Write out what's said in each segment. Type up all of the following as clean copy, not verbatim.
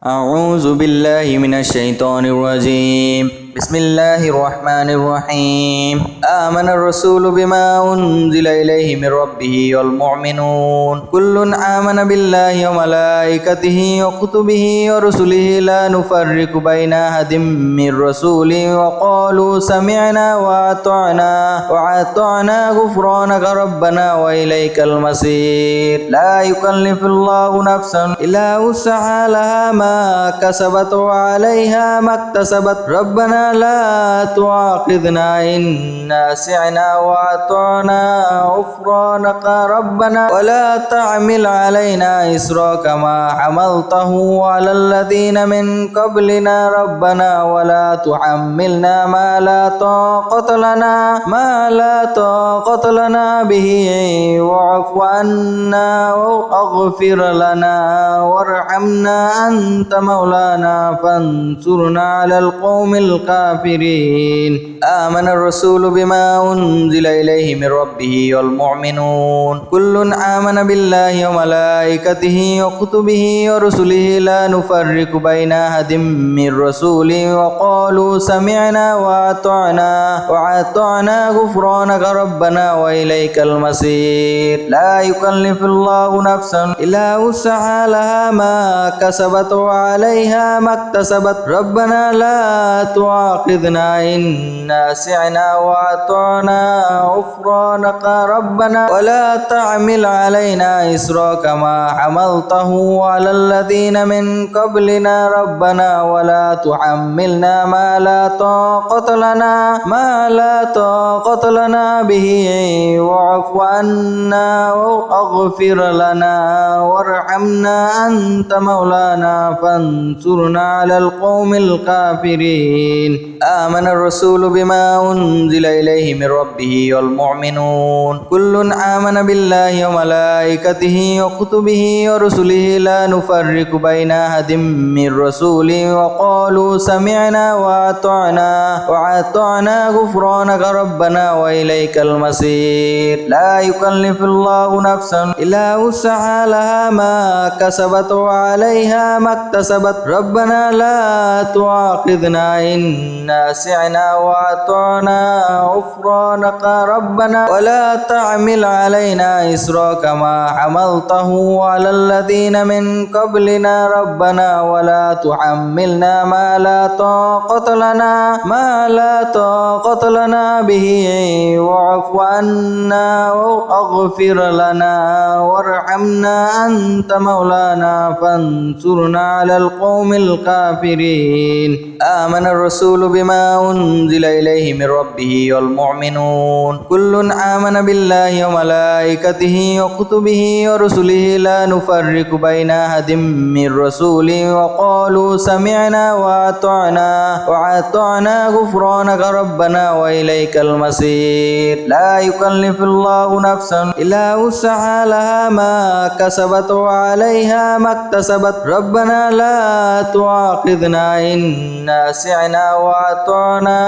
أعوذ بالله من الشيطان الرجيم بسم الله الرحمن الرحيم آمن الرسول بما أنزل إليه من ربه والمؤمنون كل آمن بالله وملائكته وكتبه ورسله لا نفرق بين أحد من رسوله وقالوا سمعنا وأطعنا غفرانك ربنا وإليك المصير لا يكلف الله نفسا إلا وسعها لها ما كسبت وعليها ما اكتسبت ربنا لا تؤاخذنا إن نسينا وأطعنا غفرانك ربنا ولا تحمل علينا إصرا كما حملته على الذين من قبلنا ربنا ولا تحملنا ما لا طاقة لنا به واعف عنا واغفر لنا وارحمنا أنت مولانا فانصرنا على القوم الكافرين آمن الرسول بما أنزل إليه من ربه والمؤمنون كل آمن بالله وملائكته وكتبه ورسله لا نفرق بين أحد من رسوله وقالوا سمعنا وأطعنا غفرانك ربنا وإليك المصير لا يكلف الله نفسا إلا وسعها لها ما كسبت وعليها ما اكتسبت ربنا لا تؤاخذنا إن نسينا وأطعنا غفرانك ربنا ولا تحمل علينا إصرا كما حملته على الذين من قبلنا ربنا ولا تحملنا ما لا طاقة لنا به واعف عنا واغفر لنا وارحمنا أنت مولانا فانصرنا على القوم الكافرين آمن الرسول بما أنزل إليه من ربه والمؤمنون كل آمن بالله وملائكته وكتبه ورسله لا نفرق بين أحد من رسوله وقالوا سمعنا وأطعنا غفرانك ربنا وإليك المصير لا يكلف الله نفسا إلا وسعها لها ما كسبت وعليها ما اكتسبت ربنا لا تؤاخذنا إن نسينا وأطعنا غفرانك ربنا ولا تحمل علينا إصرا كما حملته على الذين من قبلنا ربنا ولا تحملنا ما لا طاقة لنا به واعف عنا واغفر لنا وارحمنا أنت مولانا فانصرنا على القوم الكافرين آمن الرسول بما أنزل إليه من ربه والمؤمنون كل آمن بالله وملائكته وكتبه ورسله لا نفرق بين أحد من رسوله وقالوا سمعنا وأطعنا غفرانك ربنا وإليك المصير لا يكلف الله نفسا إلا وسعها لها ما كسبت وعليها ما اكتسبت ربنا لا تؤاخذنا إن نسينا وأطعنا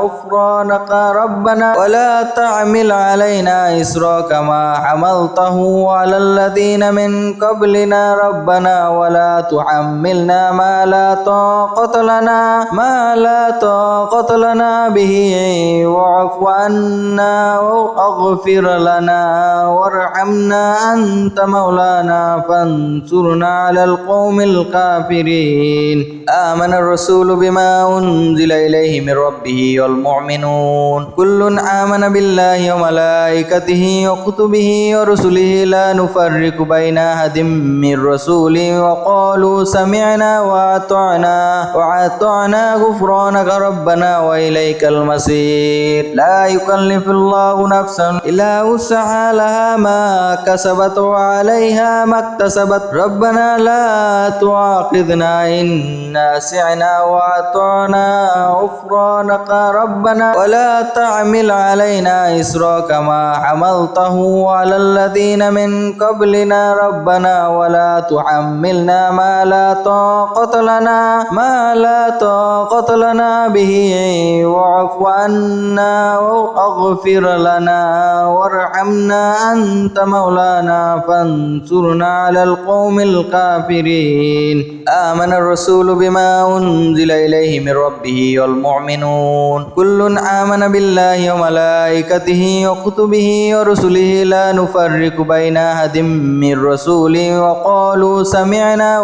غفرانك ربنا ولا تحمل علينا إصرا كما حملته على الذين من قبلنا ربنا ولا تحملنا ما لا طاقة لنا به واعف عنا واغفر لنا وارحمنا أنت مولانا فانصرنا على القوم الكافرين آمن الرسول بما أنزل إليه من ربه والمؤمنون كل آمن بالله وملائكته وكتبه ورسله لا نفرق بين أحد من رسوله وقالوا سمعنا وأطعنا غفرانك ربنا وإليك المصير لا يكلف الله نفسا إلا وسعها لها ما كسبت وعليها ما اكتسبت ربنا لا تؤاخذنا إن نسينا وأطعنا غفرانك ربنا ولا تحمل علينا إصرا كما حملته على الذين من قبلنا ربنا ولا تحملنا ما لا طاقة لنا به واعف عنا واغفر لنا وارحمنا أنت مولانا فانصرنا على القوم الكافرين آمن الرسول بما أنزل إليه من ربه والمؤمنون كل آمن بالله وملائكته وكتبه ورسله لا نفرق بين أحد من رسوله وقالوا سمعنا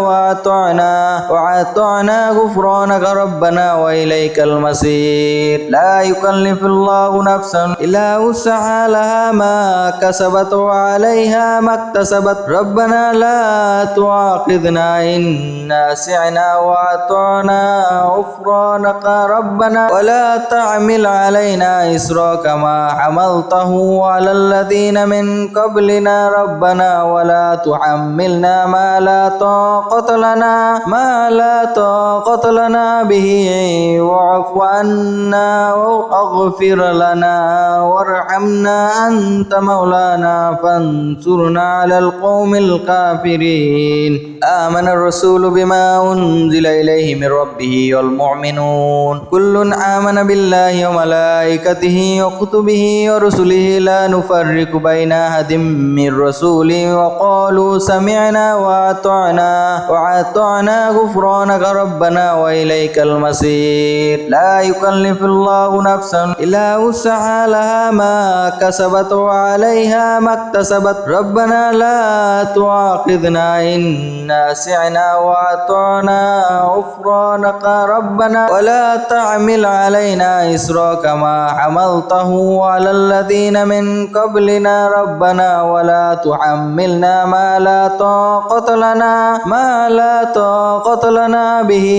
وأطعنا غفرانك ربنا وإليك المصير لا يكلف الله نفسا إلا وسعها لها ما كسبت وعليها ما اكتسبت ربنا لا تؤاخذنا إن نسينا وأطعنا غفرانك ربنا ولا تحمل علينا إصرا كما حملته على الذين من قبلنا ربنا ولا تحملنا ما لا طاقة لنا به واعف عنا واغفر لنا وارحمنا أنت مولانا فانصرنا على القوم الكافرين آمن الرسول بما أنزل إليه من ربه والمؤمنون كل آمن بالله وملائكته وكتبه ورسله لا نفرق بين أحد من رسوله وقالوا سمعنا وأطعنا غفرانك ربنا وإليك المصير لا يكلف الله نفسا إلا وسعها لها ما كسبت وعليها ما اكتسبت ربنا لا تؤاخذنا إن نسينا وأطعنا غفرانك ربنا ولا تحمل علينا إصرا كما حملته على الذين من قبلنا ربنا ولا تحملنا ما لا طاقة لنا به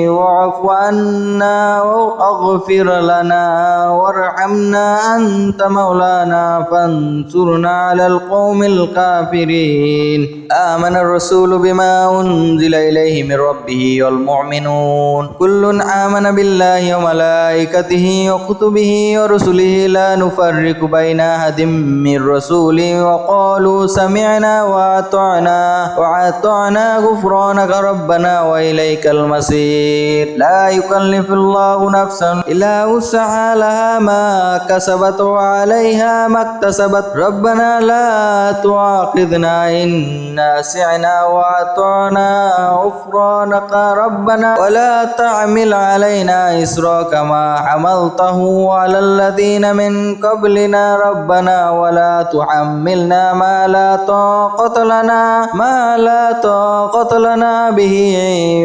واعف عنا واغفر لنا وارحمنا أنت مولانا فانصرنا على القوم الكافرين آمن الرسول بما أنزل إليه من ربه والمؤمنون كل آمن بالله وملائكته وكتبه ورسله لا نفرق بين أحد من رسوله وقالوا سمعنا وأطعنا غفرانك ربنا وإليك المصير لا يكلف الله نفسا إلا وسعها لها ما كسبت وعليها ما اكتسبت ربنا لا تؤاخذنا إن نسينا وأطعنا غفرانك ربنا ولا تحمل علينا إصرا كما حملته على الذين من قبلنا ربنا ولا تحملنا ما لا طاقة لنا به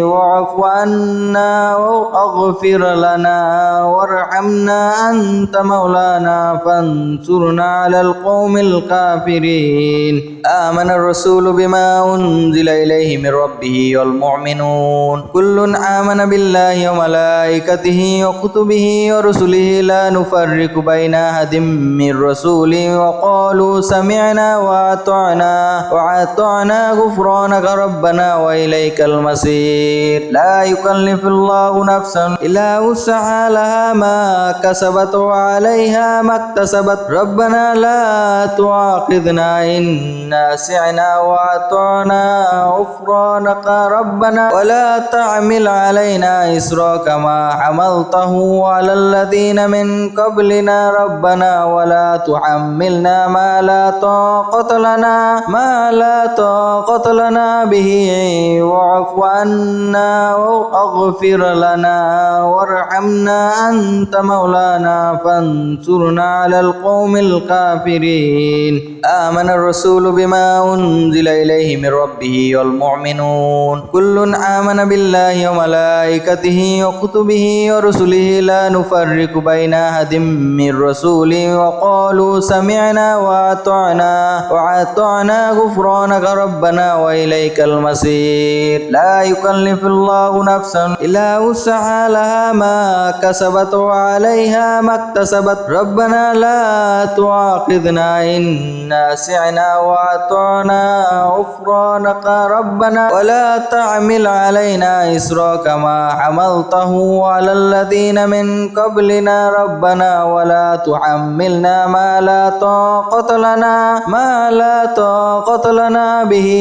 واعف عنا واغفر لنا وارحمنا أنت مولانا فانصرنا على القوم الكافرين آمن الرسول بما أنزل إليه من ربه والمؤمنون كل آمن بالله وملائكته وكتبه ورسله لا نفرق بين أحد من رسوله وقالوا سمعنا وأطعنا غفرانك ربنا وإليك المصير لا يكلف الله نفسا إلا وسعها لها ما كسبت وعليها ما اكتسبت ربنا لا تؤاخذنا إن نسينا وأطعنا غفرانك ربنا ولا تحمل علينا إصرا كما حملته على الذين من قبلنا ربنا ولا تحملنا ما لا طاقة لنا به واعف عنا واغفر لنا وارحمنا أنت مولانا فانصرنا على القوم الكافرين آمن الرسول بما أنزل إليه من ربه والمؤمنون كل آمن بالله وملائكته وكتبه ورسله لا نفرق بين أحد من رسوله وقالوا سمعنا وأطعنا غفرانك ربنا وإليك المصير لا يكلف الله نفسا إلا وسعها لها ما كسبت وعليها ما اكتسبت ربنا لا تؤاخذنا إن نسينا وأطعنا غفرانك ربنا ولا تحمل علينا علينا إسرا كما حملته على الذين من قبلنا ربنا ولا تحملنا ما لا طاقة لنا به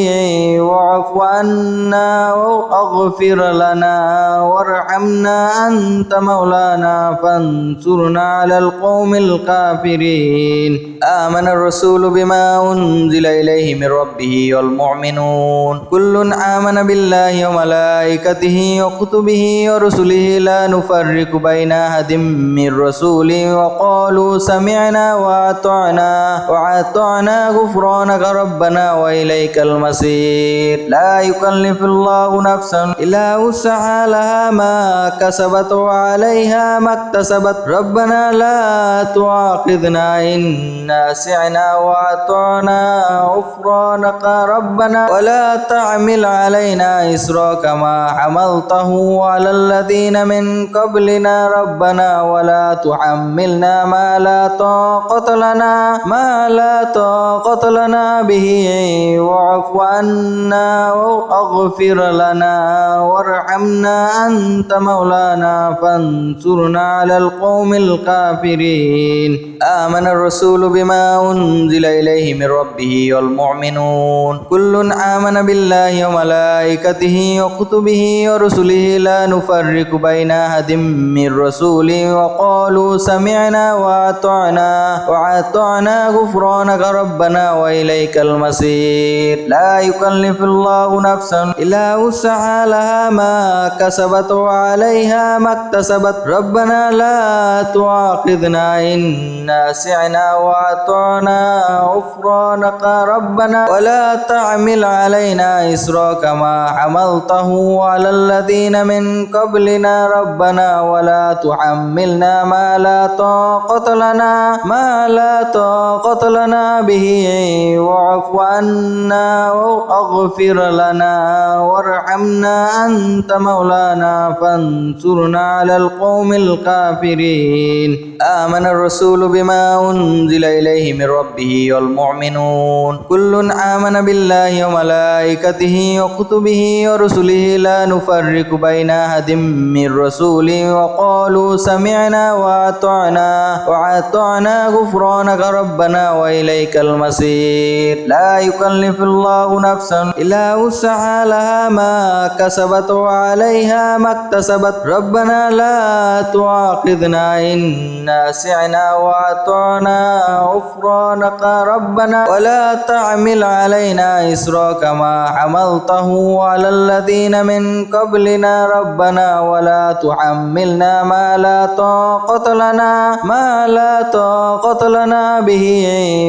واعف عنا واغفر لنا وارحمنا أنت مولانا فانصرنا على القوم الكافرين آمن الرسول بما أنزل إليه من ربه والمؤمنون كل آمن بالله وملائكته وكتبه ورسله لا نفرق بين أحد من رسوله وقالوا سمعنا وأطعنا غفرانك ربنا وإليك المصير لا يكلف الله نفسا إلا وسعها لها ما كسبت وعليها ما اكتسبت ربنا لا تؤاخذنا إن نسينا وأطعنا غفرانك ربنا ولا تحمل علينا إصرا كما حملته على الذين من قبلنا ربنا ولا تحملنا ما لا طاقة لنا به واعف عنا واغفر لنا وارحمنا أنت مولانا فانصرنا على القوم الكافرين آمن الرسول بما أنزل إليه من ربه والمؤمنون كل آمن بالله وملائكته وكتبه ورسله لا نفرق بين أحد من رسوله وقالوا سمعنا وأطعنا غفرانك ربنا وإليك المصير لا يكلف الله نفسا إلا وسعها لها ما كسبت وعليها ما اكتسبت ربنا لا تؤاخذنا إن نسينا وأطعنا غفرانك ربنا ولا تحمل علينا إصرا كما حملته على الذين من قبلنا ربنا ولا تحملنا ما لا طاقة لنا به واعف عنا واغفر لنا وارحمنا أنت مولانا فانصرنا على القوم الكافرين آمن الرسول بما أنزل إليه من ربه والمؤمنون كل آمن بالله وملائكته وكتبه ورسله لا نفرق بين أحد من رسوله وقالوا سمعنا وأطعنا غفرانك ربنا وإليك المصير لا يكلف الله نفسا إلا وسعها لها ما كسبت وعليها ما اكتسبت ربنا لا تؤاخذنا إن نسينا وأطعنا غفرانك ربنا ولا تحمل علينا إصرا كما حملته على الذين من قبلنا ربنا ولا تحملنا ما لا طاقة لنا به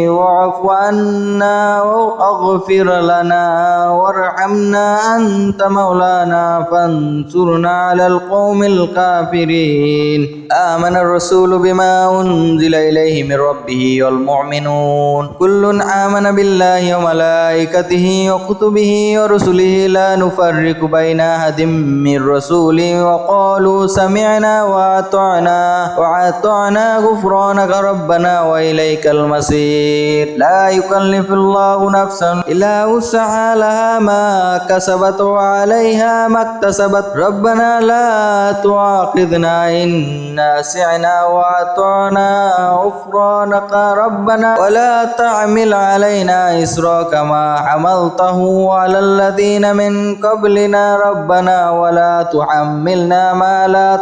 واعف عنا واغفر لنا وارحمنا أنت مولانا فانصرنا على القوم الكافرين آمن الرسول بما أنزل إليه من ربه والمؤمنون كل آمن بالله وملائكته وكتبه ورسله لا نفرق بين أحد من رسوله وقالوا سمعنا وأطعنا غفرانك ربنا وإليك المصير لا يكلف الله نفسا إلا وسعها لها ما كسبت وعليها ما اكتسبت ربنا لا تؤاخذنا إن نسينا وأطعنا غفرانك ربنا ولا تحمل علينا إصرا كما حملته على الذين من قبلنا ربنا ولا تحملنا ما لا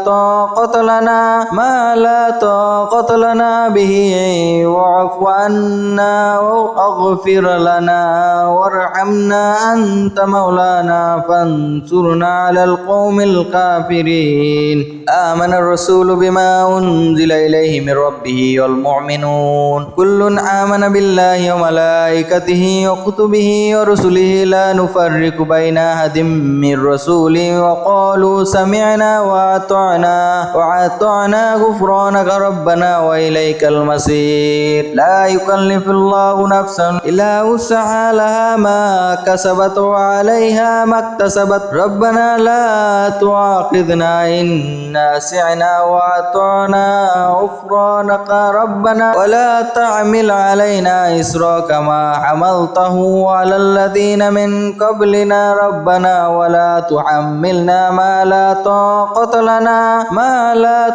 طاقة لنا به واعف عنا واغفر لنا وارحمنا أنت مولانا فانصرنا على القوم الكافرين آمن الرسول بما أنزل إليه من ربه والمؤمنون كل آمن بالله وملائكته وكتبه ورسله لا نفرق بين أحد من رسوله وقالوا سمعنا وأطعنا غفرانك ربنا وإليك المصير لا يكلف الله نفسا إلا وسعها لها ما كسبت وعليها ما اكتسبت ربنا لا تؤاخذنا إن إنا سعنا وأطعنا غفرانك ربنا ولا تحمل علينا إصرا كما حملته على الذين من قبلنا ربنا ولا تحملنا ما لا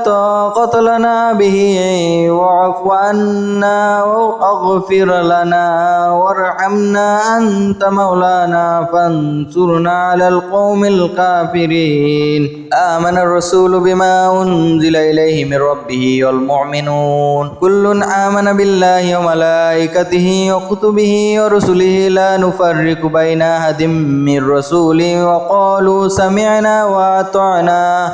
طاقة لنا به واعف عنا واغفر لنا وارحمنا أنت مولانا فانصرنا على القوم الكافرين آمن الرسول بما أنزل إليه من ربه والمؤمنون كل آمن بالله وملائكته وكتبه ورسله لا نفرق بين أحد من رسوله وقالوا سمعنا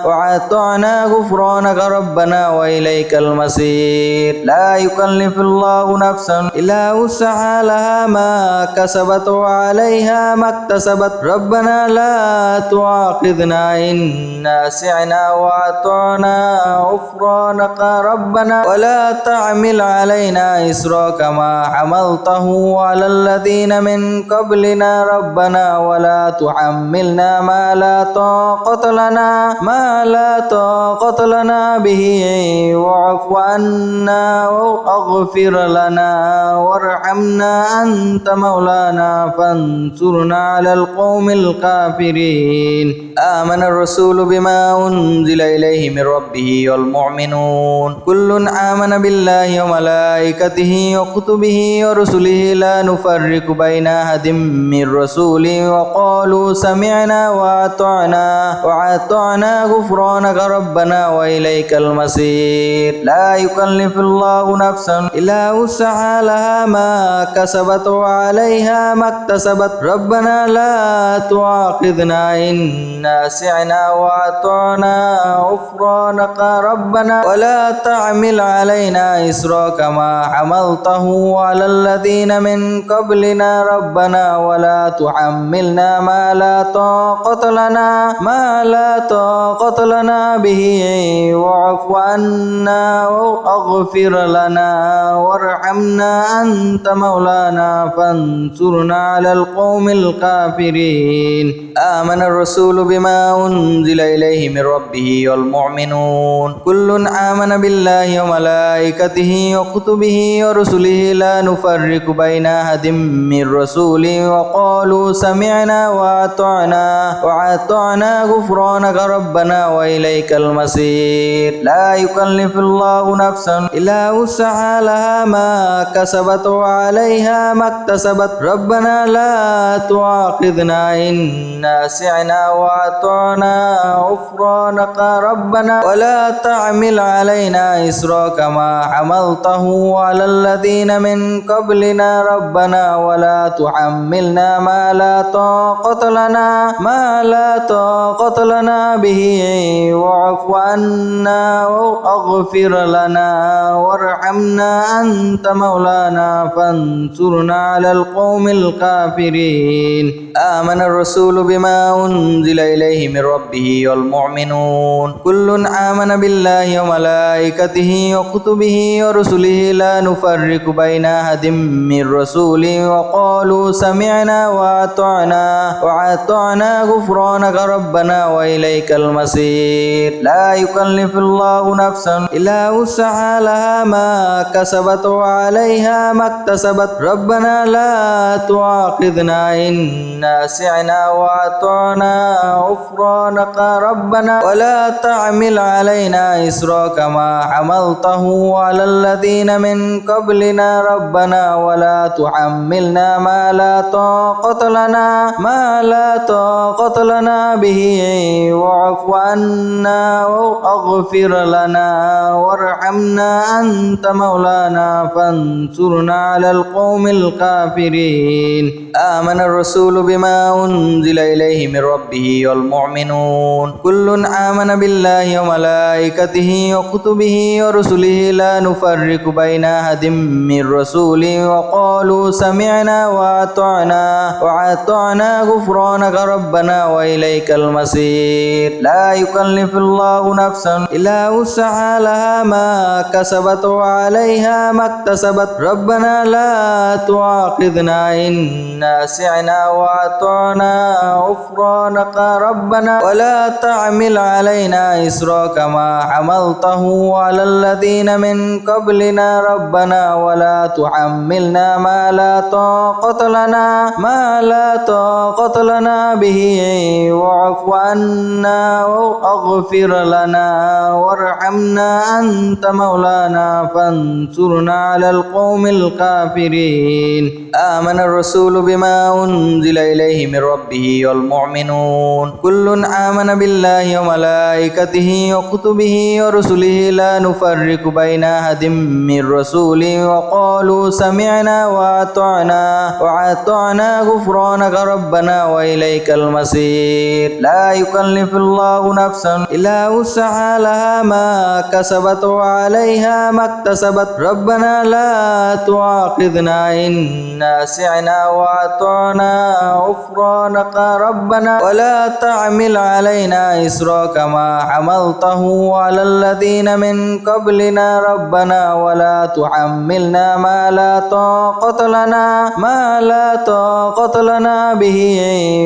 وأطعنا غفرانك ربنا وإليك المصير لا يكلف الله نفسا إلا وسعها لها ما كسبت وعليها ما اكتسبت ربنا لا تؤاخذنا إن نسينا وأطعنا غفرانك ربنا ولا تحمل علينا إصرا كما حملته على الذين من قبلنا ربنا ولا تحملنا ما لا طاقة لنا به واعف عنا واغفر لنا وارحمنا أنت مولانا فانصرنا على القوم الكافرين آمن الرسول بما أنزل إليه من ربه والمؤمنون كل آمن بالله وملائكته وكتبه ورسله لا نفرق بين أحد من رسوله وقالوا سمعنا وأطعنا غفرانك ربنا وإليك المصير لا يكلف الله نفسا إلا وسعها لها ما كسبت وعليها ما اكتسبت ربنا لا تؤاخذنا إن نسينا وأطعنا غفرانك ربنا ولا تحمل علينا إصرا كما حملته على الذين من قبلنا ربنا ولا تحملنا ما لا طاقة لنا به واعف عنا واغفر لنا وارحمنا أنت مولانا فانصرنا على القوم الكافرين آمن الرسول بما أنزل إليه من ربه والمؤمنون كل آمن بالله وملائكته وكتبه ورسله لا نفرق بين أحد من رسوله وقالوا سمعنا وأطعنا غفرانك ربنا وإليك المصير لا يكلف الله نفسا إلا وسعها لها ما كسبت وعليها ما اكتسبت ربنا لا تؤاخذنا إن نسينا وأطعنا غفرانك ربنا ولا تحمل علينا إصرا كما حملته على الذين من قبلنا ربنا ولا تحملنا ما لا طاقة لنا به واعف عنا واغفر لنا وارحمنا أنت مولانا فانصرنا على القوم الكافرين آمن الرسول بما أنزل إليه من ربه والمؤمنون كل آمن بالله وملائكته وكتبه ورسله لا نفرق بين أحد من رسوله وقالوا سمعنا وأطعنا غفرانك ربنا وإليك المصير لا يكلف الله نفسا إلا وسعها لها ما كسبت وعليها ما اكتسبت ربنا لا تؤاخذنا إن نسينا وأطعنا غفرانك ربنا ولا تحمل علينا إصرا كما حملته على الذين من قبلنا ربنا ولا تحملنا ما لا طاقة لنا به واعف عنا واغفر لنا وارحمنا أنت مولانا فانصرنا على القوم الكافرين آمن الرسول بما أنزل إليه من ربه والمؤمنون كل آمن بالله وملائكته وكتبه ورسله لا نفرق بين أحد من رسوله وقالوا سمعنا وأطعنا غفرانك ربنا ولا تحمل علينا إصرا كما حملته على الذين من قبلنا ربنا ولا تحملنا ما لا طاقة لنا به واعف عنا واغفر لنا وارحمنا أنت مولانا فانصرنا على القوم الكافرين آمن الرسول بما أنزل إليه من ربه والمؤمنون كل آمن بالله وملائكته وكتبه ورسله لا نفرق بين أحد من رسوله وقالوا سمعنا وأطعنا غفرانك ربنا وإليك المصير لا يكلف الله نفسا إلا وسعها لها ما كسبت وعليها ما اكتسبت ربنا لا تؤاخذنا إن نسينا وأطعنا غفرانك ربنا ولا تحمل علينا علينا إسرا كما حملته على الذين من قبلنا ربنا ولا تحملنا ما لا طاقة لنا به واعف عنا واغفر لنا وارحمنا أنت مولانا فانصرنا على القوم الكافرين آمن الرسول بما أنزل إليه من ربه والمؤمنون كل آمن بالله وملائكته وكتبه ورسله لا نفرق بين أحد من رسوله وقالوا سمعنا وأطعنا غفرانك ربنا وإليك المصير لا يكلف الله نفسا إلا وسعها لها ما كسبت وعليها ما اكتسبت ربنا لا تؤاخذنا إن نسينا وأطعنا غفرانك ربنا ولا تحمل علينا إصرا كما حملته على الذين من قبلنا ربنا ولا تحملنا ما لا طاقة لنا به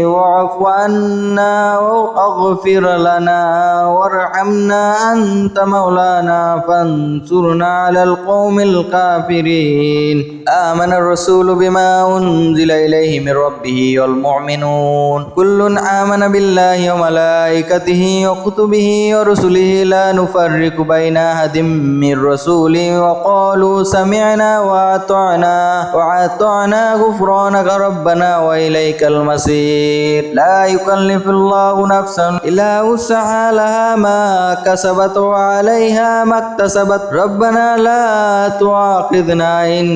واعف عنا واغفر لنا وارحمنا أنت مولانا فانصرنا على القوم الكافرين آمن الرسول بما أنزل إليه من ربه والمؤمنون كل آمن بالله وملائكته وكتبه ورسله لا نفرق بين أحد من رسوله وقالوا سمعنا وأطعنا غفرانك ربنا وإليك المصير لا يكلف الله نفسا إلا وسعها لها ما كسبت وعليها ما اكتسبت ربنا لا تؤاخذنا إن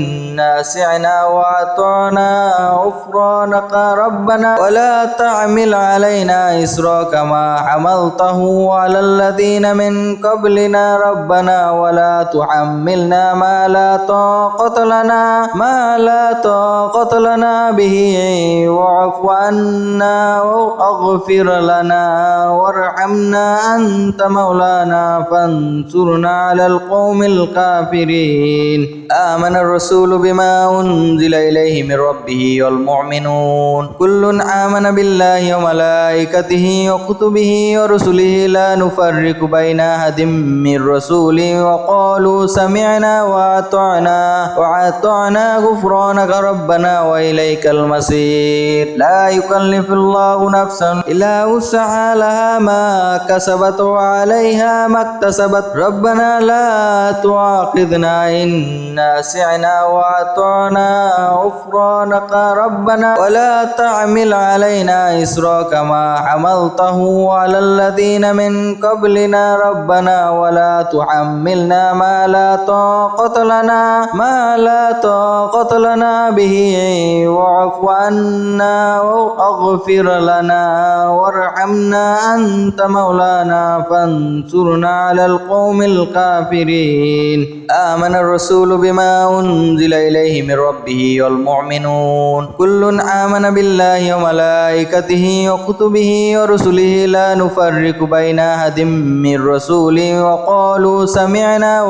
نسينا وأطعنا غفرانك ربنا ولا تحمل علينا إصرا كما حملته على الذين من قبلنا ربنا ولا تحملنا ما لا طاقة لنا به واعف عنا واغفر لنا وارحمنا أنت مولانا فانصرنا على القوم الكافرين آمن الرسول بما أنزل إليه من ربه والمؤمنون كل آمن بالله وملائكته وكتبه ورسله لا نفرق بين أحد من رسوله وقالوا سمعنا وأطعنا غفرانك ربنا وإليك المصير لا يكلف الله نفسا إلا وسعها لها ما كسبت وعليها ما اكتسبت ربنا لا تؤاخذنا إن نسينا وأطعنا غفرانك ربنا ولا تحمل علينا إصرا كما حملته على الذين من قبلنا ربنا ولا تحملنا ما لا طاقة لنا به واعف عنا واغفر لنا وارحمنا أنت مولانا فانصرنا على القوم الكافرين آمن الرسول بما أنزل إليه من ربه والمؤمنون كل آمن بالله وملائكته وكتبه ورسله لا نفرق بين أحد من رسوله وقالوا سمعنا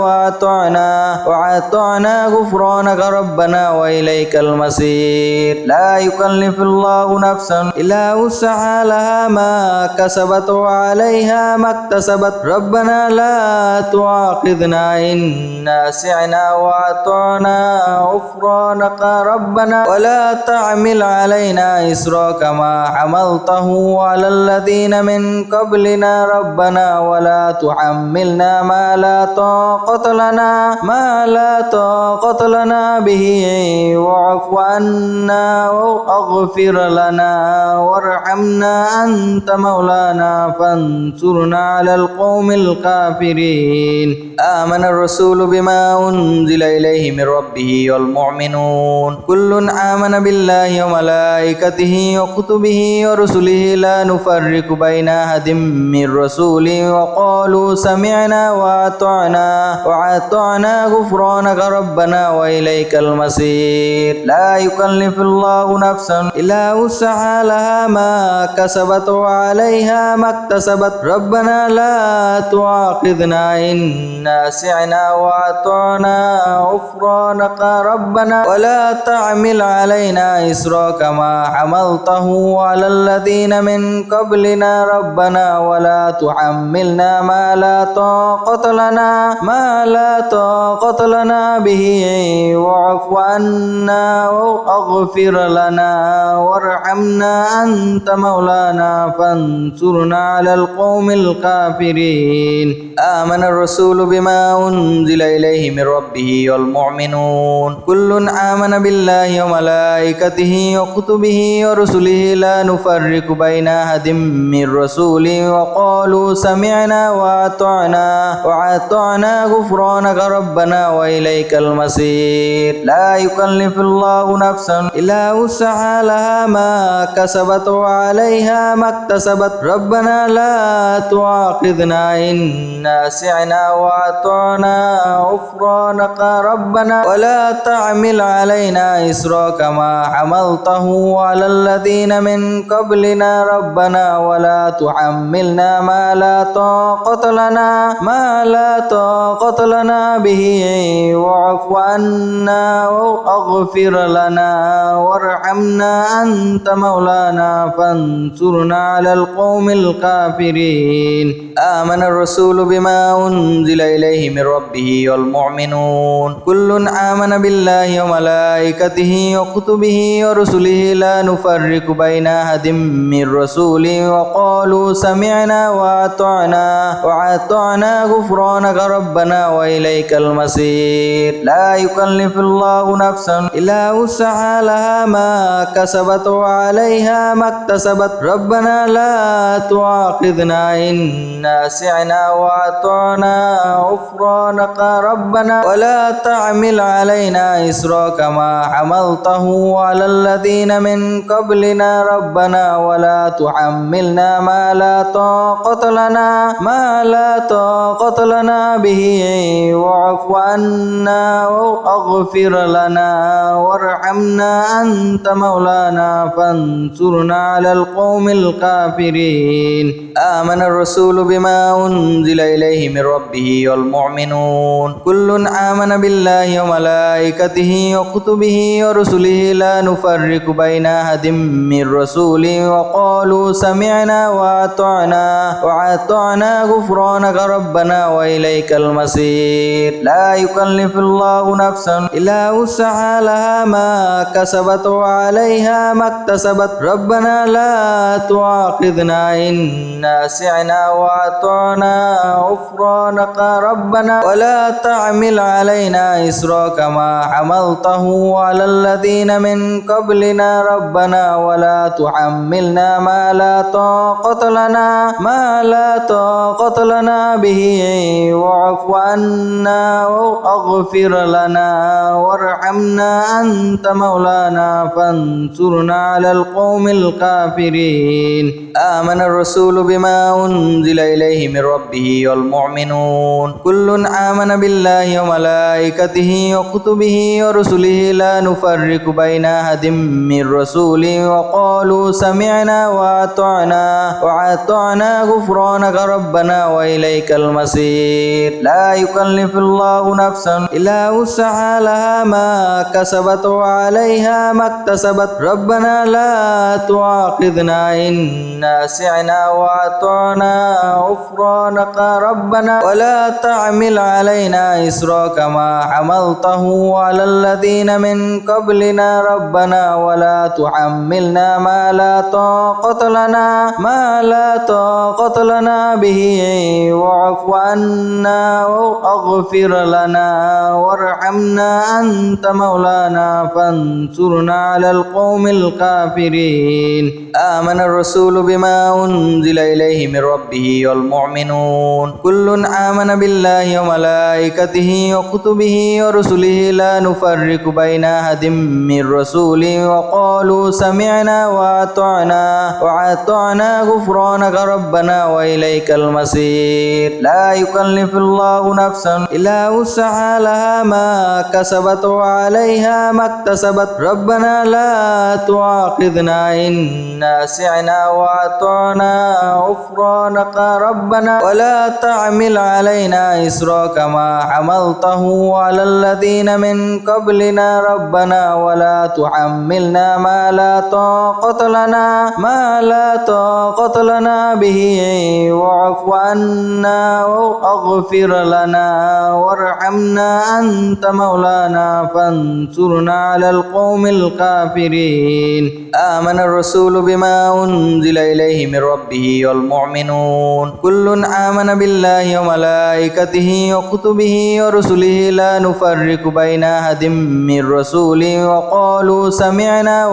وأطعنا غفرانك ربنا وإليك المصير لا يكلف الله نفسا إلا وسعها لها ما كسبت وعليها ما اكتسبت ربنا لا تؤاخذنا إن نسينا وأطعنا غفرانك ربنا ولا تحمل علينا إصرا كما حملته على الذين من قبلنا ربنا ولا تحملنا ما لا طاقة لنا به واعف عنا واغفر لنا وارحمنا أنت مولانا فانصرنا على القوم الكافرين آمن الرسول بما أنزل إليه من ربه والمؤمنون كل آمن بالله وملائكته وكتبه ورسله لا نفرق بين أحد من رسوله وقالوا سمعنا وأطعنا غفرانك ربنا وإليك المصير لا يكلف الله نفسا إلا وسعها لها ما كسبت وعليها ما اكتسبت ربنا لا تؤاخذنا إن نسينا وأطعنا غفرانك ربنا ولا تحمل علينا إصرا كما حملته على الذين من قبلنا ربنا ولا تحملنا ما لا طاقة لنا به واعف عنا واغفر لنا وارحمنا أنت مولانا فانصرنا على القوم الكافرين آمن الرسول بما أنزل إليه من ربه والمؤمنون كل آمن بالله وملائكته وكتبه ورسله لا نفرق بين أحد من رسوله وقالوا سمعنا وأطعنا غفرانك ربنا وإليك المصير لا يكلف الله نفسا إلا وسعها لها ما كسبت وعليها ما اكتسبت ربنا لا تؤاخذنا إن نسينا وأطعنا غفرانك ربنا ولا تحمل علينا إصرا كما حملته على الذين من قبلنا ربنا ولا تحملنا ما لا طاقة لنا به واعف عنا واغفر لنا وارحمنا أنت مولانا فانصرنا على القوم الكافرين آمن الرسول بما أنزل إليه من ربه والمؤمنون كل آمن بالله وملائكته وكتبه ورسله لا نفرق بين أحد من رسوله وقالوا سمعنا وأطعنا غفرانك ربنا وإليك المصير لا يكلف الله نفسا إلا وسعها لها ما كسبت وعليها ما اكتسبت ربنا لا تؤاخذنا إن نسينا وأطعنا غفرانك ربنا ولا تحمل علينا إصرا كما حملته على الذين من قبلنا ربنا ولا تحملنا ما لا طاقة لنا به واعف عنا واغفر لنا وارحمنا أنت مولانا فانصرنا على القوم الكافرين آمن الرسول بما أنزل إليه من ربه والمؤمنون كل آمن بالله وملائكته وكتبه ورسله لا نفرق بين أحد من رسوله وقالوا سمعنا وأطعنا غفرانك ربنا وإليك المصير لا يكلف الله نفسا إلا وسعها لها ما كسبت وعليها ما اكتسبت ربنا لا تؤاخذنا إن نسينا وأطعنا غفرانك ربنا ولا تحمل علينا إصرا كما حملته على الذين من قبلنا ربنا ولا تحملنا ما لا طاقة لنا به واعف عنا واغفر لنا وارحمنا أنت مولانا فانصرنا على القوم الكافرين آمن الرسول بما أنزل إليه من ربه والمؤمنون كل آمن بالله وملائكته وكتبه ورسله لا نفرق بين أحد من رسوله وقالوا سمعنا وأطعنا غفرانك ربنا وإليك المصير لا يكلف الله نفسا إلا وسعها لها ما كسبت وعليها ما اكتسبت ربنا لا تؤاخذنا إن نسينا وأطعنا غفرانك ربنا ولا تحمل علينا إصرا كما حملته على الذين من قبلنا ربنا ولا تحملنا ما لا طاقة لنا به واعف عنا واغفر لنا وارحمنا أنت مولانا فانصرنا على القوم الكافرين آمن الرسول بما أنزل إليه من ربه والمؤمنون كل آمن بالله وملائكته وكتبه ورسله لا نفرق بين أحد من رسوله وقالوا سمعنا وأطعنا غفرانك ربنا وإليك المصير لا يكلف الله نفسا إلا وسعها لها ما كسبت وعليها ما اكتسبت ربنا لا تؤاخذنا إن نسينا وأطعنا غفرانك ربنا ولا تحمل علينا إصرا كما حملته على الذين من قبلنا ربنا ولا تحملنا ما لا طاقة لنا به واعف عنا واغفر لنا وارحمنا أنت مولانا فانصرنا على القوم الكافرين آمن الرسول بما أنزل إليه من ربه والمؤمنون كل آمن بالله وملائكته وكتبه ورسله لا نفرق بين أحد من رسوله وقالوا سمعنا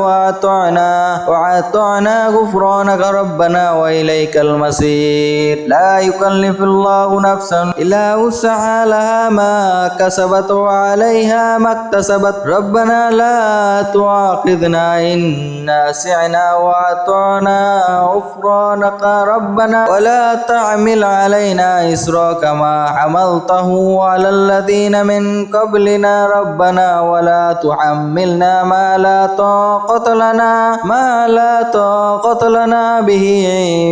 وأطعنا غفرانك ربنا وإليك المصير لا يكلف الله نفسا إلا وسعها لها ما كسبت وعليها ما اكتسبت ربنا لا تؤاخذنا إن نسينا وأطعنا غفرانك ربنا ولا تحمل علينا إصرا كما حملته على الذين من قبلنا ربنا ولا تحملنا ما لا طاقة لنا به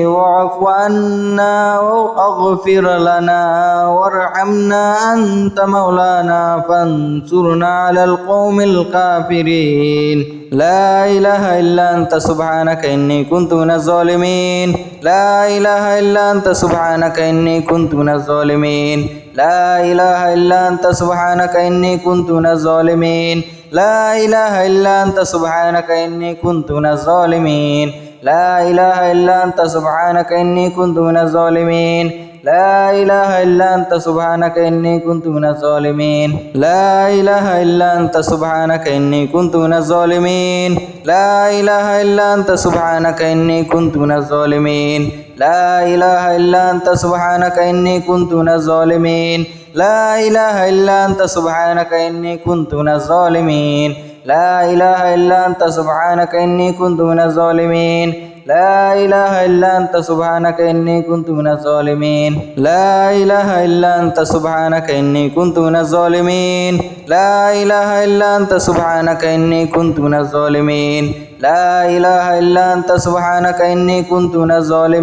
واعف عنا واغفر لنا وارحمنا أنت مولانا فانصرنا على القوم الكافرين لا إله إلا أنت سبحانك إني كنت من الظالمين لا إله إلا أنت سبحانك إني كنت من الظالمين لا إله إلا أنت سبحانك إني كنت من الظالمين لا إله إلا أنت سبحانك إني كنت من الظالمين لا إله إلا أنت سبحانك إني كنت من الظالمين لا إله إلا أنت سبحانك إني كنت من الظالمين لا إله إلا أنت سبحانك إني كنت من الظالمين لا إله إلا أنت سبحانك إني كنت من الظالمين لا إله إلا أنت سبحانك إني كنت من الظالمين لا إله إلا أنت سبحانك إني كنت من الظالمين لا إله إلا أنت سبحانك إني كنت من الظالمين لا إله إلا أنت سبحانك إني كنت من الظالمين لا إله إلا أنت سبحانك إني كنت من الظالمين لا إله إلا أنت سبحانك إني كنت من الظالمين لا إله إلا أنت سبحانك إني كنت من الظالمين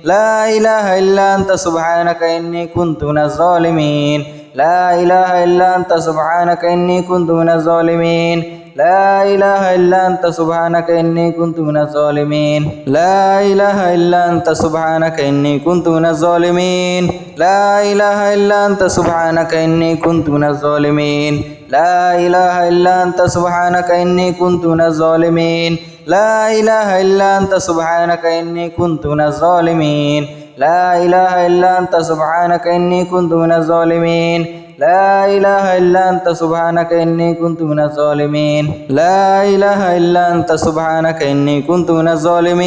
لا إله إلا أنت سبحانك إني كنت من الظالمين لا إله إلا أنت سبحانك إني كنت من الظالمين لا إله إلا أنت سبحانك إني كنت من الظالمين لا إله إلا أنت سبحانك إني كنت من الظالمين لا إله إلا أنت سبحانك إني كنت من الظالمين لا إله إلا أنت سبحانك إني كنت من الظالمين لا إله إلا أنت سبحانك إني كنت من الظالمين لا إله إلا أنت سبحانك إني كنت من الظالمين لا إله إلا أنت سبحانك إني كنت من الظالمين لا إله إلا أنت سبحانك إني كنت من الظالمين لا إله إلا أنت سبحانك إني كنت من الظالمين لا إله إلا أنت سبحانك إني كنت من الظالمين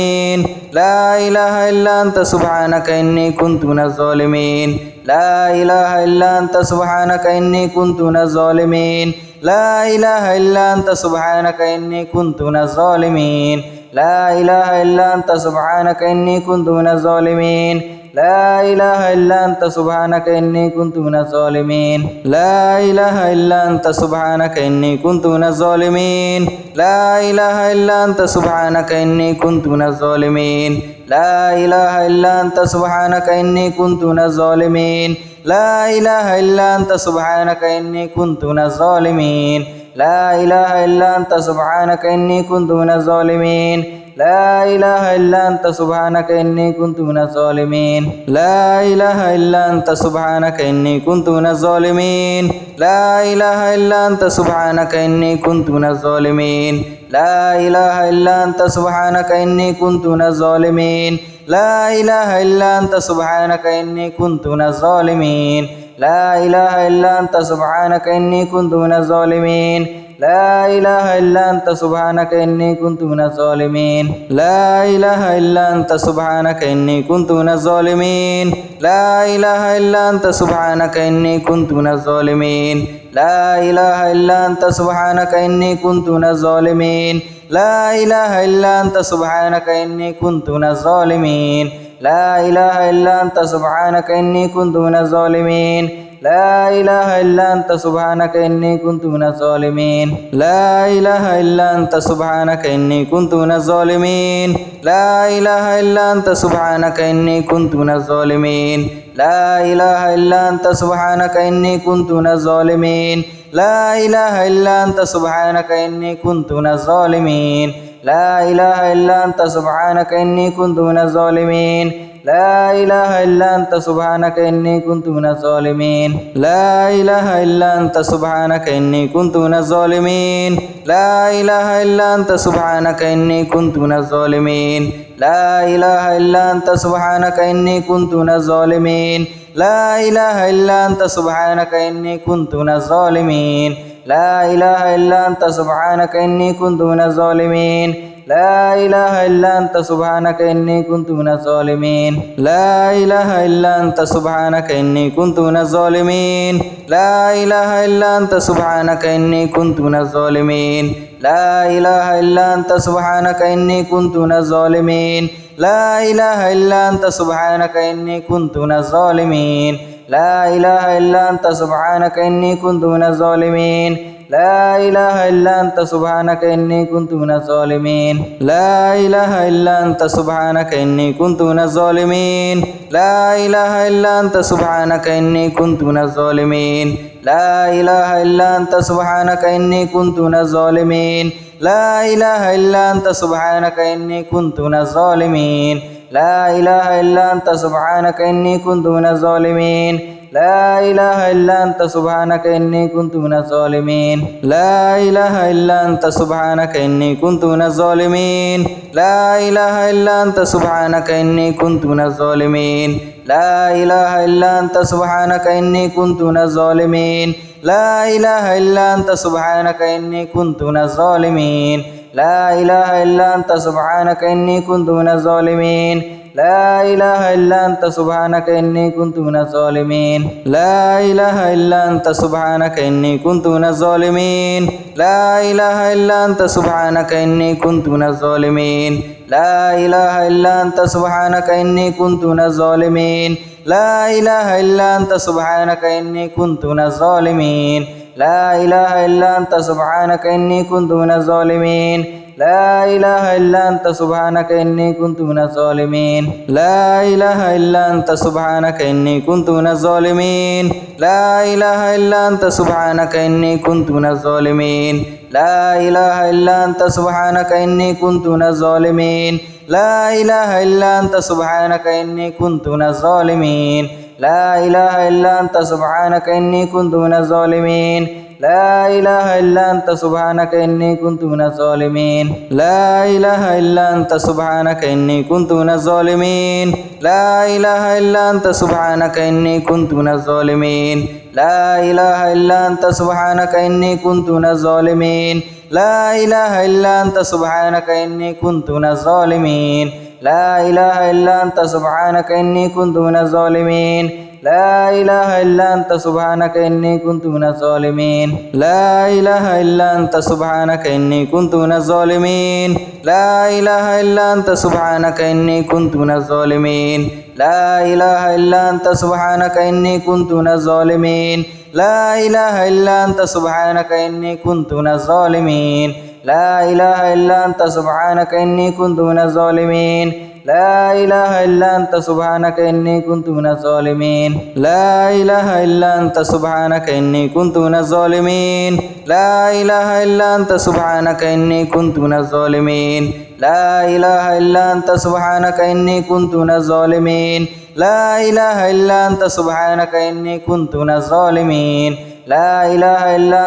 لا إله إلا أنت سبحانك إني كنت من الظالمين لا إله إلا أنت سبحانك إني كنت من الظالمين لا إله إلا أنت سبحانك إني كنت من الظالمين لا إله إلا أنت سبحانك إني كنت من الظالمين لا إله إلا أنت سبحانك إني كنت من الظالمين لا إله إلا أنت سبحانك إني كنت من الظالمين لا إله إلا أنت سبحانك إني كنت من الظالمين لا إله إلا أنت سبحانك إني كنت من الظالمين لا إله إلا أنت سبحانك إني كنت من الظالمين لا إله إلا أنت سبحانك إني كنت من الظالمين لا إله إلا أنت سبحانك إني كنت من الظالمين لا إله إلا أنت سبحانك إني كنت من الظالمين لا إله إلا أنت سبحانك إني كنت من الظالمين لا إله إلا أنت سبحانك إني كنت من الظالمين لا إله إلا أنت سبحانك إني كنت من الظالمين لا إله إلا أنت سبحانك إني كنت من الظالمين لا إله إلا أنت سبحانك إني كنت من الظالمين لا إله إلا أنت سبحانك إني كنت من الظالمين لا إله إلا أنت سبحانك إني كنت من الظالمين لا إله إلا أنت سبحانك إني كنت من الظالمين لا إله إلا أنت سبحانك إني كنت من الظالمين لا إله إلا أنت سبحانك إني كنت من الظالمين لا إله إلا أنت سبحانك إني كنت من الظالمين لا إله إلا أنت سبحانك إني كنت من الظالمين لا إله إلا أنت سبحانك إني كنت من الظالمين لا إله إلا أنت سبحانك إني كنت من الظالمين لا إله إلا أنت سبحانك إني كنت من الظالمين لا إله إلا أنت سبحانك إني كنت من الظالمين لا إله إلا أنت سبحانك إني كنت من الظالمين لا إله إلا أنت سبحانك إني كنت من الظالمين لا إله إلا أنت سبحانك إني كنت من الظالمين لا إله إلا أنت سبحانك إني كنت من الظالمين لا إله إلا أنت سبحانك إني كنت من الظالمين لا إله إلا أنت سبحانك إني كنت من الظالمين لا إله إلا أنت سبحانك إني كنت من الظالمين لا إله إلا أنت سبحانك إني كنت من الظالمين لا إله إلا أنت سبحانك إني كنت من الظالمين لا إله إلا أنت سبحانك إني كنت من الظالمين لا إله إلا أنت سبحانك إني كنت من الظالمين لا إله إلا أنت سبحانك إني كنت من الظالمين لا إله إلا أنت سبحانك إني كنت من الظالمين لا إله إلا أنت سبحانك إني كنت من الظالمين لا إله إلا أنت سبحانك إني كنت من الظالمين لا إله إلا أنت سبحانك إني كنت من الظالمين لا إله إلا أنت سبحانك إني كنت من الظالمين لا إله إلا أنت سبحانك إني كنت من الظالمين لا إله إلا أنت سبحانك إني كنت من الظالمين لا إله إلا أنت سبحانك إني كنت من الظالمين لا إله إلا أنت سبحانك إني كنت من الظالمين لا إله إلا أنت سبحانك إني كنت من الظالمين لا إله إلا أنت سبحانك إني كنت من الظالمين لا إله إلا أنت سبحانك إني كنت من الظالمين لا إله إلا أنت سبحانك إني كنت من الظالمين لا إله إلا أنت سبحانك إني كنت من الظالمين لا إله إلا أنت سبحانك إني كنت من الظالمين لا إله إلا أنت سبحانك إني كنت من الظالمين لا إله إلا أنت سبحانك إني كنت من الظالمين لا إله إلا أنت سبحانك إني كنت من الظالمين لا إله إلا أنت سبحانك إني كنت من الظالمين لا إله إلا أنت سبحانك إني كنت من الظالمين لا إله إلا أنت سبحانك إني كنت من الظالمين لا إله إلا أنت سبحانك إني كنت من الظالمين لا إله إلا أنت سبحانك إني كنت من الظالمين لا إله إلا أنت سبحانك إني كنت من الظالمين لا إله إلا أنت سبحانك إني كنت من الظالمين لا إله إلا أنت سبحانك إني كنت من الظالمين لا إله إلا أنت سبحانك إني كنت من الظالمين لا إله إلا أنت سبحانك إني كنت من الظالمين لا إله إلا أنت سبحانك إني كنت من الظالمين لا إله إلا أنت سبحانك إني كنت من الظالمين لا إله إلا أنت سبحانك إني كنت من الظالمين لا إله إلا أنت سبحانك إني كنت من الظالمين لا إله إلا أنت سبحانك إني كنت من الظالمين لا إله إلا أنت سبحانك إني كنت من الظالمين لا إله إلا أنت سبحانك إني كنت من الظالمين لا إله إلا أنت سبحانك إني كنت من الظالمين لا إله إلا أنت سبحانك إني كنت من الظالمين لا إله إلا أنت سبحانك إني كنت من الظالمين لا إله إلا أنت سبحانك إني كنت من الظالمين لا إله إلا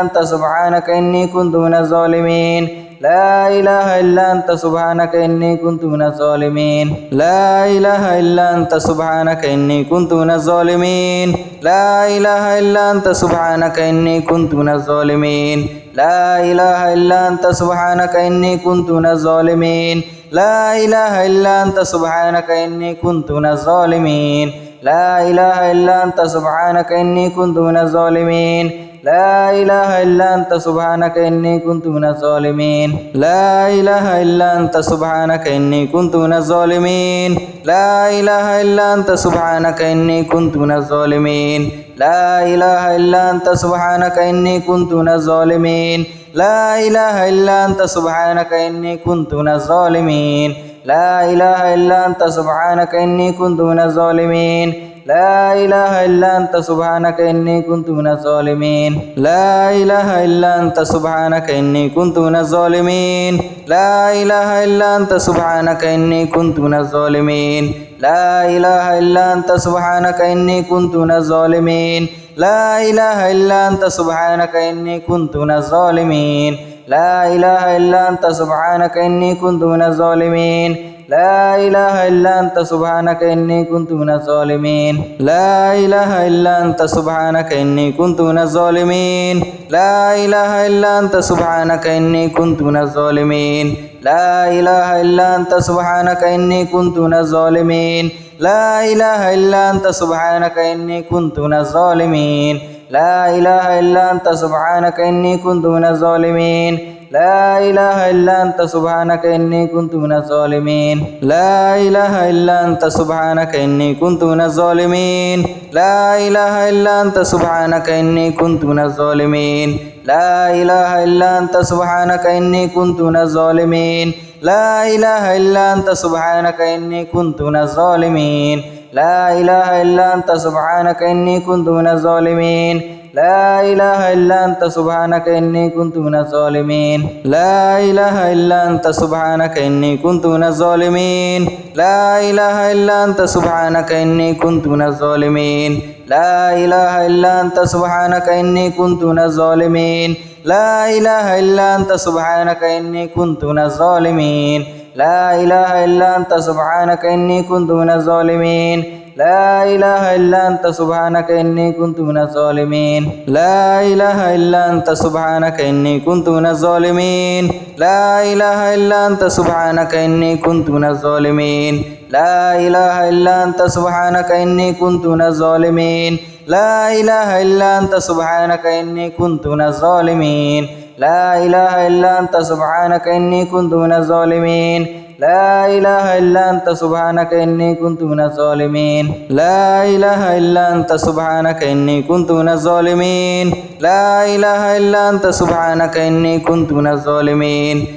أنت سبحانك إني كنت من الظالمين لا إله إلا أنت سبحانك إني كنت من الظالمين لا إله إلا أنت سبحانك إني كنت من الظالمين لا إله إلا أنت سبحانك إني كنت من الظالمين لا إله إلا أنت سبحانك إني كنت من الظالمين لا إله إلا أنت سبحانك إني كنت من الظالمين لا إله إلا أنت سبحانك إني كنت من الظالمين لا إله إلا أنت سبحانك إني كنت من الظالمين لا إله إلا أنت سبحانك إني كنت من الظالمين لا إله إلا أنت سبحانك إني كنت من الظالمين لا إله إلا أنت سبحانك إني كنت من الظالمين لا إله إلا أنت سبحانك إني كنت من الظالمين لا إله إلا أنت سبحانك إني كنت من الظالمين لا إله إلا أنت سبحانك إني كنت من الظالمين لا إله إلا أنت سبحانك إني كنت من الظالمين لا إله إلا أنت سبحانك إني كنت من الظالمين لا إله إلا أنت سبحانك إني كنت من الظالمين لا إله إلا أنت سبحانك إني كنت من الظالمين لا إله إلا أنت سبحانك إني كنت من الظالمين لا إله إلا أنت سبحانك إني كنت من الظالمين لا إله إلا أنت سبحانك إني كنت من الظالمين لا إله إلا أنت سبحانك إني كنت من الظالمين لا إله إلا أنت سبحانك إني كنت من الظالمين لا إله إلا أنت سبحانك إني كنت من الظالمين لا إله إلا أنت سبحانك إني كنت من الظالمين لا إله إلا أنت سبحانك إني كنت من الظالمين لا إله إلا أنت سبحانك إني كنت من الظالمين لا إله إلا أنت سبحانك إني كنت من الظالمين لا إله إلا أنت سبحانك إني كنت من الظالمين لا إله إلا أنت سبحانك إني كنت من الظالمين لا إله إلا أنت سبحانك إني كنت من الظالمين لا إله إلا أنت سبحانك إني كنت من الظالمين لا إله إلا أنت سبحانك إني كنت من الظالمين لا إله إلا أنت سبحانك إني كنت من الظالمين لا إله إلا أنت سبحانك إني كنت من الظالمين لا إله إلا أنت سبحانك إني كنت من الظالمين لا إله إلا أنت سبحانك إني كنت من الظالمين لا إله إلا أنت سبحانك إني كنت من الظالمين لا إله إلا أنت سبحانك إني كنت من الظالمين لا إله إلا أنت سبحانك إني كنت من الظالمين لا إله إلا أنت سبحانك إني كنت من الظالمين لا إله إلا أنت سبحانك إني كنت من الظالمين لا إله إلا أنت سبحانك إني كنت من الظالمين لا إله إلا أنت سبحانك إني كنت من الظالمين لا إله إلا أنت سبحانك إني كنت من الظالمين لا إله إلا أنت سبحانك إني كنت من الظالمين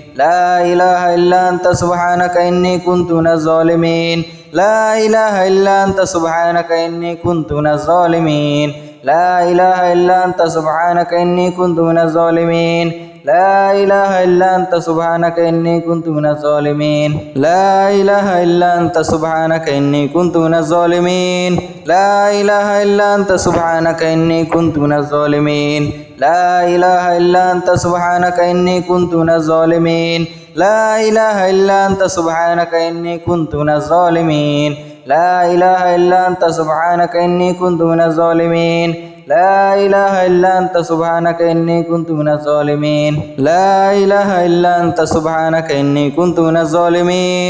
لا إله إلا أنت سبحانك إني كنت من الظالمين لا إله إلا أنت سبحانك إني كنت من الظالمين لا إله إلا أنت سبحانك إني كنت من الظالمين لا إله إلا أنت سبحانك إني كنت من الظالمين لا إله إلا أنت سبحانك إني كنت من الظالمين لا إله إلا أنت سبحانك إني كنت من الظالمين لا إله إلا أنت سبحانك إني كنت من الظالمين لا إله إلا أنت سبحانك إني كنت من الظالمين لا إله إلا أنت سبحانك إني كنت من الظالمين لا إله إلا أنت سبحانك إني كنت من الظالمين لا إله إلا أنت سبحانك إني كنت من الظالمين لا إله إلا أنت سبحانك إني كنت من الظالمين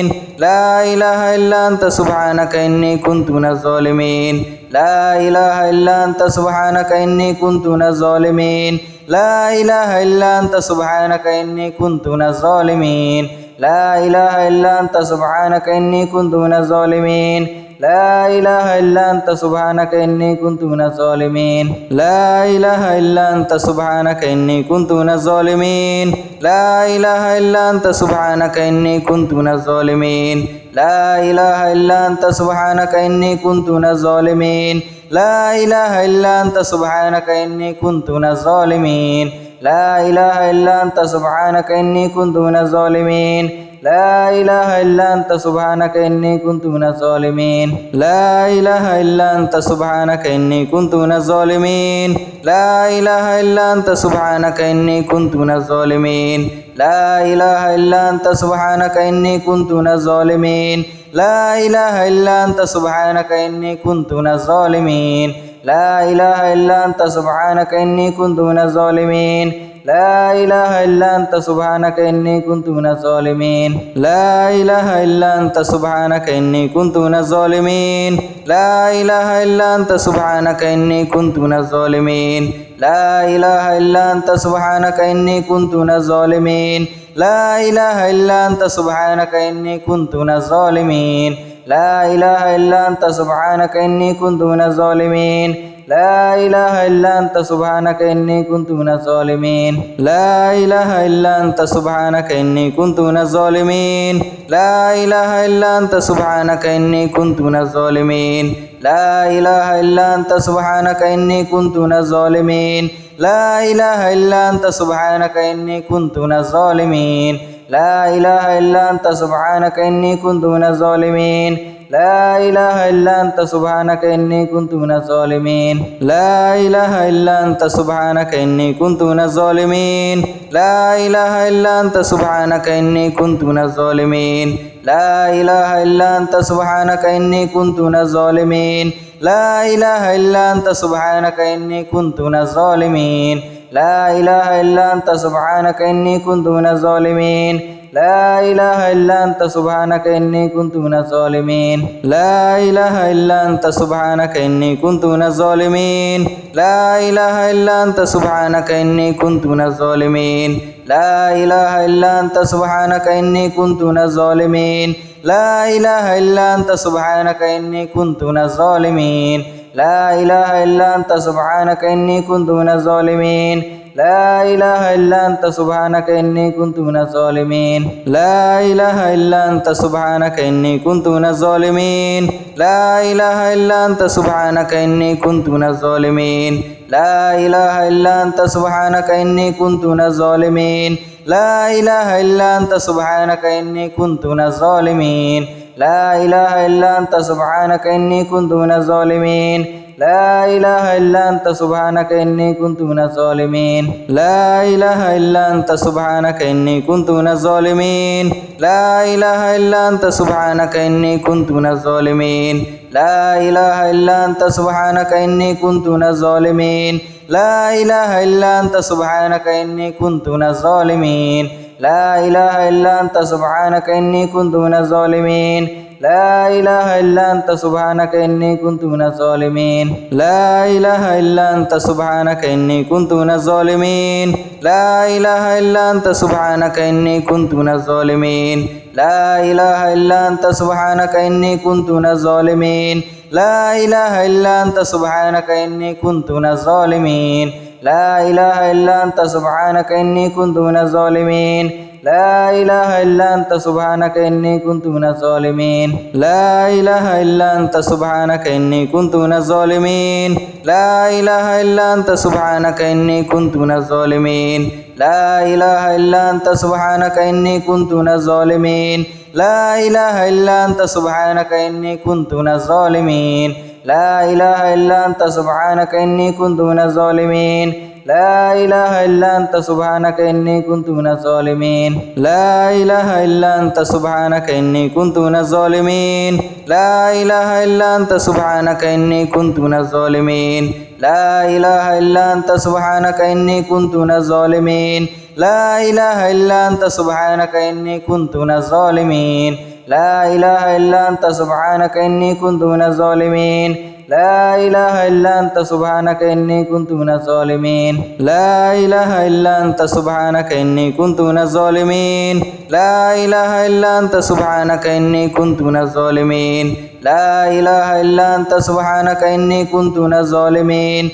لا إله إلا أنت سبحانك إني كنت من الظالمين لا إله إلا أنت سبحانك إني كنت من الظالمين لا إله إلا أنت سبحانك إني كنت من الظالمين لا إله إلا أنت سبحانك إني كنت من الظالمين لا إله إلا أنت سبحانك إني كنت من الظالمين لا إله إلا أنت سبحانك إني كنت من الظالمين لا إله إلا أنت سبحانك إني كنت من الظالمين لا إله إلا أنت سبحانك إني كنت من الظالمين لا إله إلا أنت سبحانك إني كنت من الظالمين لا إله إلا أنت سبحانك إني كنت من الظالمين لا إله إلا أنت سبحانك إني كنت من الظالمين لا إله إلا أنت سبحانك إني كنت من الظالمين لا إله إلا أنت سبحانك إني كنت من الظالمين لا إله إلا أنت سبحانك إني كنت من الظالمين لا إله إلا أنت سبحانك إني كنت من الظالمين لا إله إلا أنت سبحانك إني كنت من الظالمين لا إله إلا أنت سبحانك إني كنت من الظالمين لا إله إلا أنت سبحانك إني كنت من الظالمين لا إله إلا أنت سبحانك إني كنت من الظالمين لا إله إلا أنت سبحانك إني كنت من الظالمين لا إله إلا أنت سبحانك إني كنت من الظالمين لا إله إلا أنت سبحانك إني كنت من الظالمين لا إله إلا أنت سبحانك إني كنت من الظالمين لا إله إلا أنت سبحانك إني كنت من الظالمين لا إله إلا أنت سبحانك إني كنت من الظالمين لا إله إلا أنت سبحانك إني كنت من الظالمين لا إله إلا أنت سبحانك إني كنت من الظالمين لا إله إلا أنت سبحانك إني كنت من الظالمين لا إله إلا أنت سبحانك إني كنت من الظالمين لا إله إلا أنت سبحانك إني كنت من الظالمين لا إله إلا أنت سبحانك إني كنت من الظالمين لا إله إلا أنت سبحانك إني كنت من الظالمين لا إله إلا أنت سبحانك إني كنت من الظالمين لا إله إلا أنت سبحانك إني كنت من الظالمين لا إله إلا أنت سبحانك إني كنت من الظالمين لا إله إلا أنت سبحانك إني كنت من الظالمين لا إله إلا أنت سبحانك إني كنت من الظالمين لا إله إلا أنت سبحانك إني كنت من الظالمين لا إله إلا أنت سبحانك إني كنت من الظالمين لا إله إلا أنت سبحانك إني كنت من الظالمين لا إله إلا أنت سبحانك إني كنت من الظالمين لا إله إلا أنت سبحانك إني كنت من الظالمين لا إله إلا أنت سبحانك إني كنت من الظالمين لا إله إلا أنت سبحانك إني كنت من الظالمين لا إله إلا أنت سبحانك إني كنت من الظالمين لا إله إلا أنت سبحانك إني كنت من الظالمين لا إله إلا أنت سبحانك إني كنت من الظالمين لا إله إلا أنت سبحانك إني كنت من الظالمين لا إله إلا أنت سبحانك إني كنت من الظالمين لا إله إلا أنت سبحانك إني كنت من الظالمين لا إله إلا أنت سبحانك إني كنت من الظالمين لا إله إلا أنت سبحانك إني كنت من الظالمين لا إله إلا أنت سبحانك إني كنت من الظالمين لا إله إلا أنت سبحانك إني كنت من الظالمين لا إله إلا أنت سبحانك إني كنت من الظالمين لا إله إلا أنت سبحانك إني كنت من الظالمين لا إله إلا أنت سبحانك إني كنت من الظالمين لا إله إلا أنت سبحانك إني كنت من الظالمين لا إله إلا أنت سبحانك إني كنت من الظالمين لا إله إلا أنت سبحانك إني كنت من الظالمين لا إله إلا أنت سبحانك إني كنت من الظالمين لا إله إلا أنت سبحانك إني كنت من الظالمين لا إله إلا أنت سبحانك إني كنت من الظالمين لا إله إلا أنت سبحانك إني كنت من الظالمين لا إله إلا أنت سبحانك إني كنت من الظالمين لا إله إلا أنت سبحانك إني كنت من الظالمين لا إله إلا أنت سبحانك إني كنت من الظالمين لا إله إلا أنت سبحانك إني كنت من الظالمين لا إله إلا أنت سبحانك إني كنت من الظالمين لا إله إلا أنت سبحانك إني كنت من الظالمين لا إله إلا أنت سبحانك إني كنت من الظالمين لا إله إلا أنت سبحانك إني كنت من الظالمين لا إله إلا أنت سبحانك إني كنت من الظالمين لا إله إلا أنت سبحانك إني كنت من الظالمين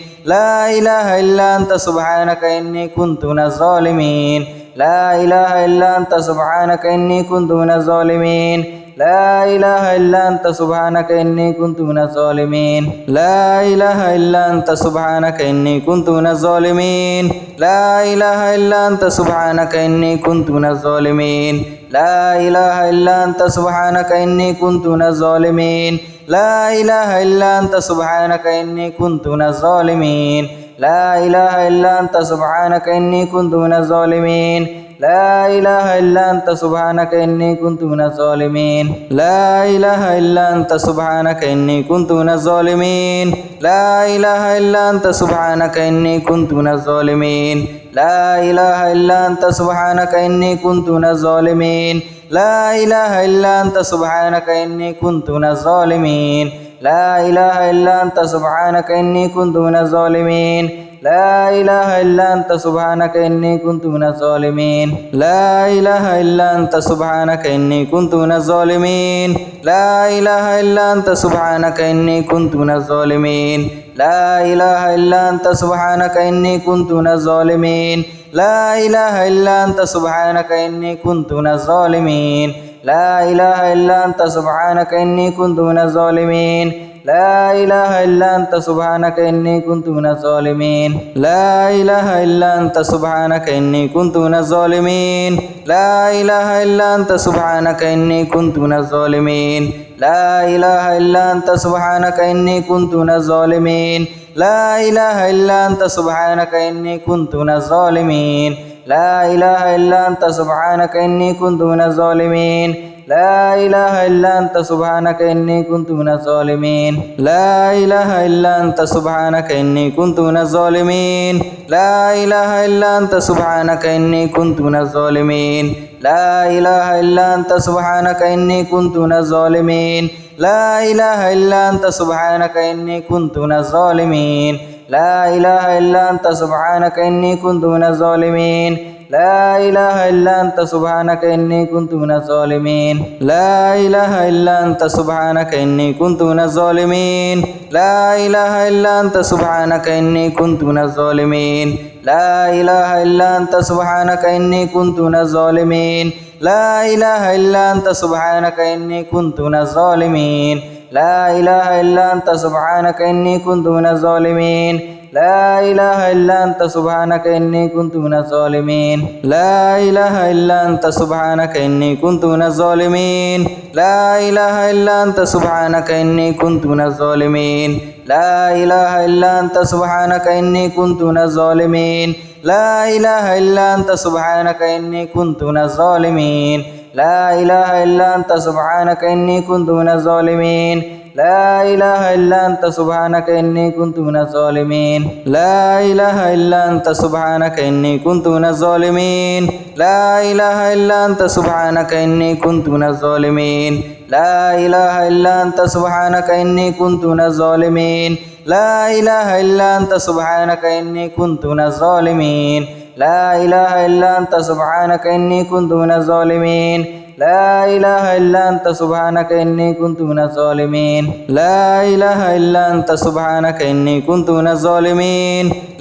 لا إله إلا أنت سبحانك إني كنت من الظالمين لا إله إلا أنت سبحانك إني كنت من الظالمين لا إله إلا أنت سبحانك إني كنت من الظالمين لا إله إلا أنت سبحانك إني كنت من الظالمين لا إله إلا أنت سبحانك إني كنت من الظالمين لا إله إلا أنت سبحانك إني كنت من الظالمين لا إله إلا أنت سبحانك إني كنت من الظالمين لا إله إلا أنت سبحانك إني كنت من الظالمين لا إله إلا أنت سبحانك إني كنت من الظالمين لا إله إلا أنت سبحانك إني كنت من الظالمين لا إله إلا أنت سبحانك إني كنت من الظالمين لا إله إلا أنت سبحانك إني كنت من الظالمين لا إله إلا أنت سبحانك إني كنت من الظالمين لا إله إلا أنت سبحانك إني كنت من الظالمين لا إله إلا أنت سبحانك إني كنت من الظالمين لا إله إلا أنت سبحانك إني كنت من الظالمين لا إله إلا أنت سبحانك إني كنت من الظالمين لا إله إلا أنت سبحانك إني كنت من الظالمين لا إله إلا أنت سبحانك إني كنت من الظالمين لا إله إلا أنت سبحانك إني كنت من الظالمين لا إله إلا أنت سبحانك إني كنت من الظالمين لا إله إلا أنت سبحانك إني كنت من الظالمين لا إله إلا أنت سبحانك إني كنت من الظالمين لا إله إلا أنت سبحانك إني كنت من الظالمين لا إله إلا أنت سبحانك إني كنت من الظالمين لا إله إلا أنت سبحانك إني كنت من الظالمين لا إله إلا أنت سبحانك إني كنت من الظالمين لا إله إلا أنت سبحانك إني كنت من الظالمين لا إله إلا أنت سبحانك إني كنت من الظالمين لا إله إلا أنت سبحانك إني كنت من الظالمين لا إله إلا أنت سبحانك إني كنت من الظالمين لا إله إلا أنت سبحانك إني كنت من الظالمين لا إله إلا أنت سبحانك إني كنت من الظالمين لا إله إلا أنت سبحانك إني كنت من الظالمين لا إله إلا أنت سبحانك إني كنت من الظالمين لا إله إلا أنت سبحانك إني كنت من الظالمين لا إله إلا أنت سبحانك إني كنت من الظالمين لا إله إلا أنت سبحانك إني كنت من الظالمين لا إله إلا أنت سبحانك إني كنت من الظالمين لا إله إلا أنت سبحانك إني كنت من الظالمين لا إله إلا أنت سبحانك إني كنت من الظالمين لا إله إلا أنت سبحانك إني كنت من الظالمين لا إله إلا أنت سبحانك إني كنت من الظالمين لا إله إلا أنت سبحانك إني كنت من الظالمين لا إله إلا أنت سبحانك إني كنت من الظالمين لا إله إلا أنت سبحانك إني كنت من الظالمين لا إله إلا أنت سبحانك إني كنت من الظالمين لا إله إلا أنت سبحانك إني كنت من الظالمين لا إله إلا أنت سبحانك إني كنت من الظالمين لا إله إلا أنت سبحانك إني كنت من الظالمين لا إله إلا أنت سبحانك إني كنت من الظالمين لا إله إلا أنت سبحانك إني كنت من الظالمين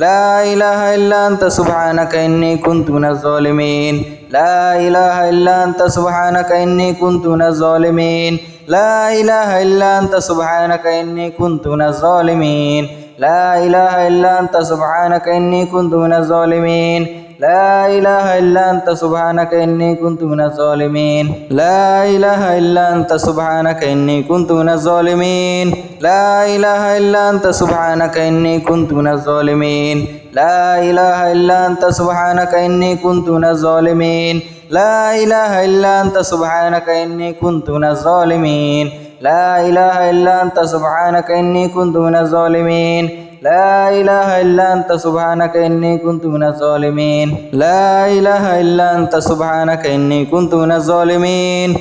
لا إله إلا أنت سبحانك إني كنت من الظالمين لا إله إلا أنت سبحانك إني كنت من الظالمين لا إله إلا أنت سبحانك إني كنت من الظالمين لا إله إلا أنت سبحانك إني كنت من الظالمين لا إله إلا أنت سبحانك إني كنت من الظالمين لا إله إلا أنت سبحانك إني كنت من الظالمين لا إله إلا أنت سبحانك إني كنت من الظالمين لا إله إلا أنت سبحانك إني كنت من الظالمين لا إله إلا أنت سبحانك إني كنت من الظالمين لا إله إلا أنت سبحانك إني كنت من الظالمين لا إله إلا أنت سبحانك إني كنت من الظالمين لا إله إلا أنت سبحانك إني كنت من الظالمين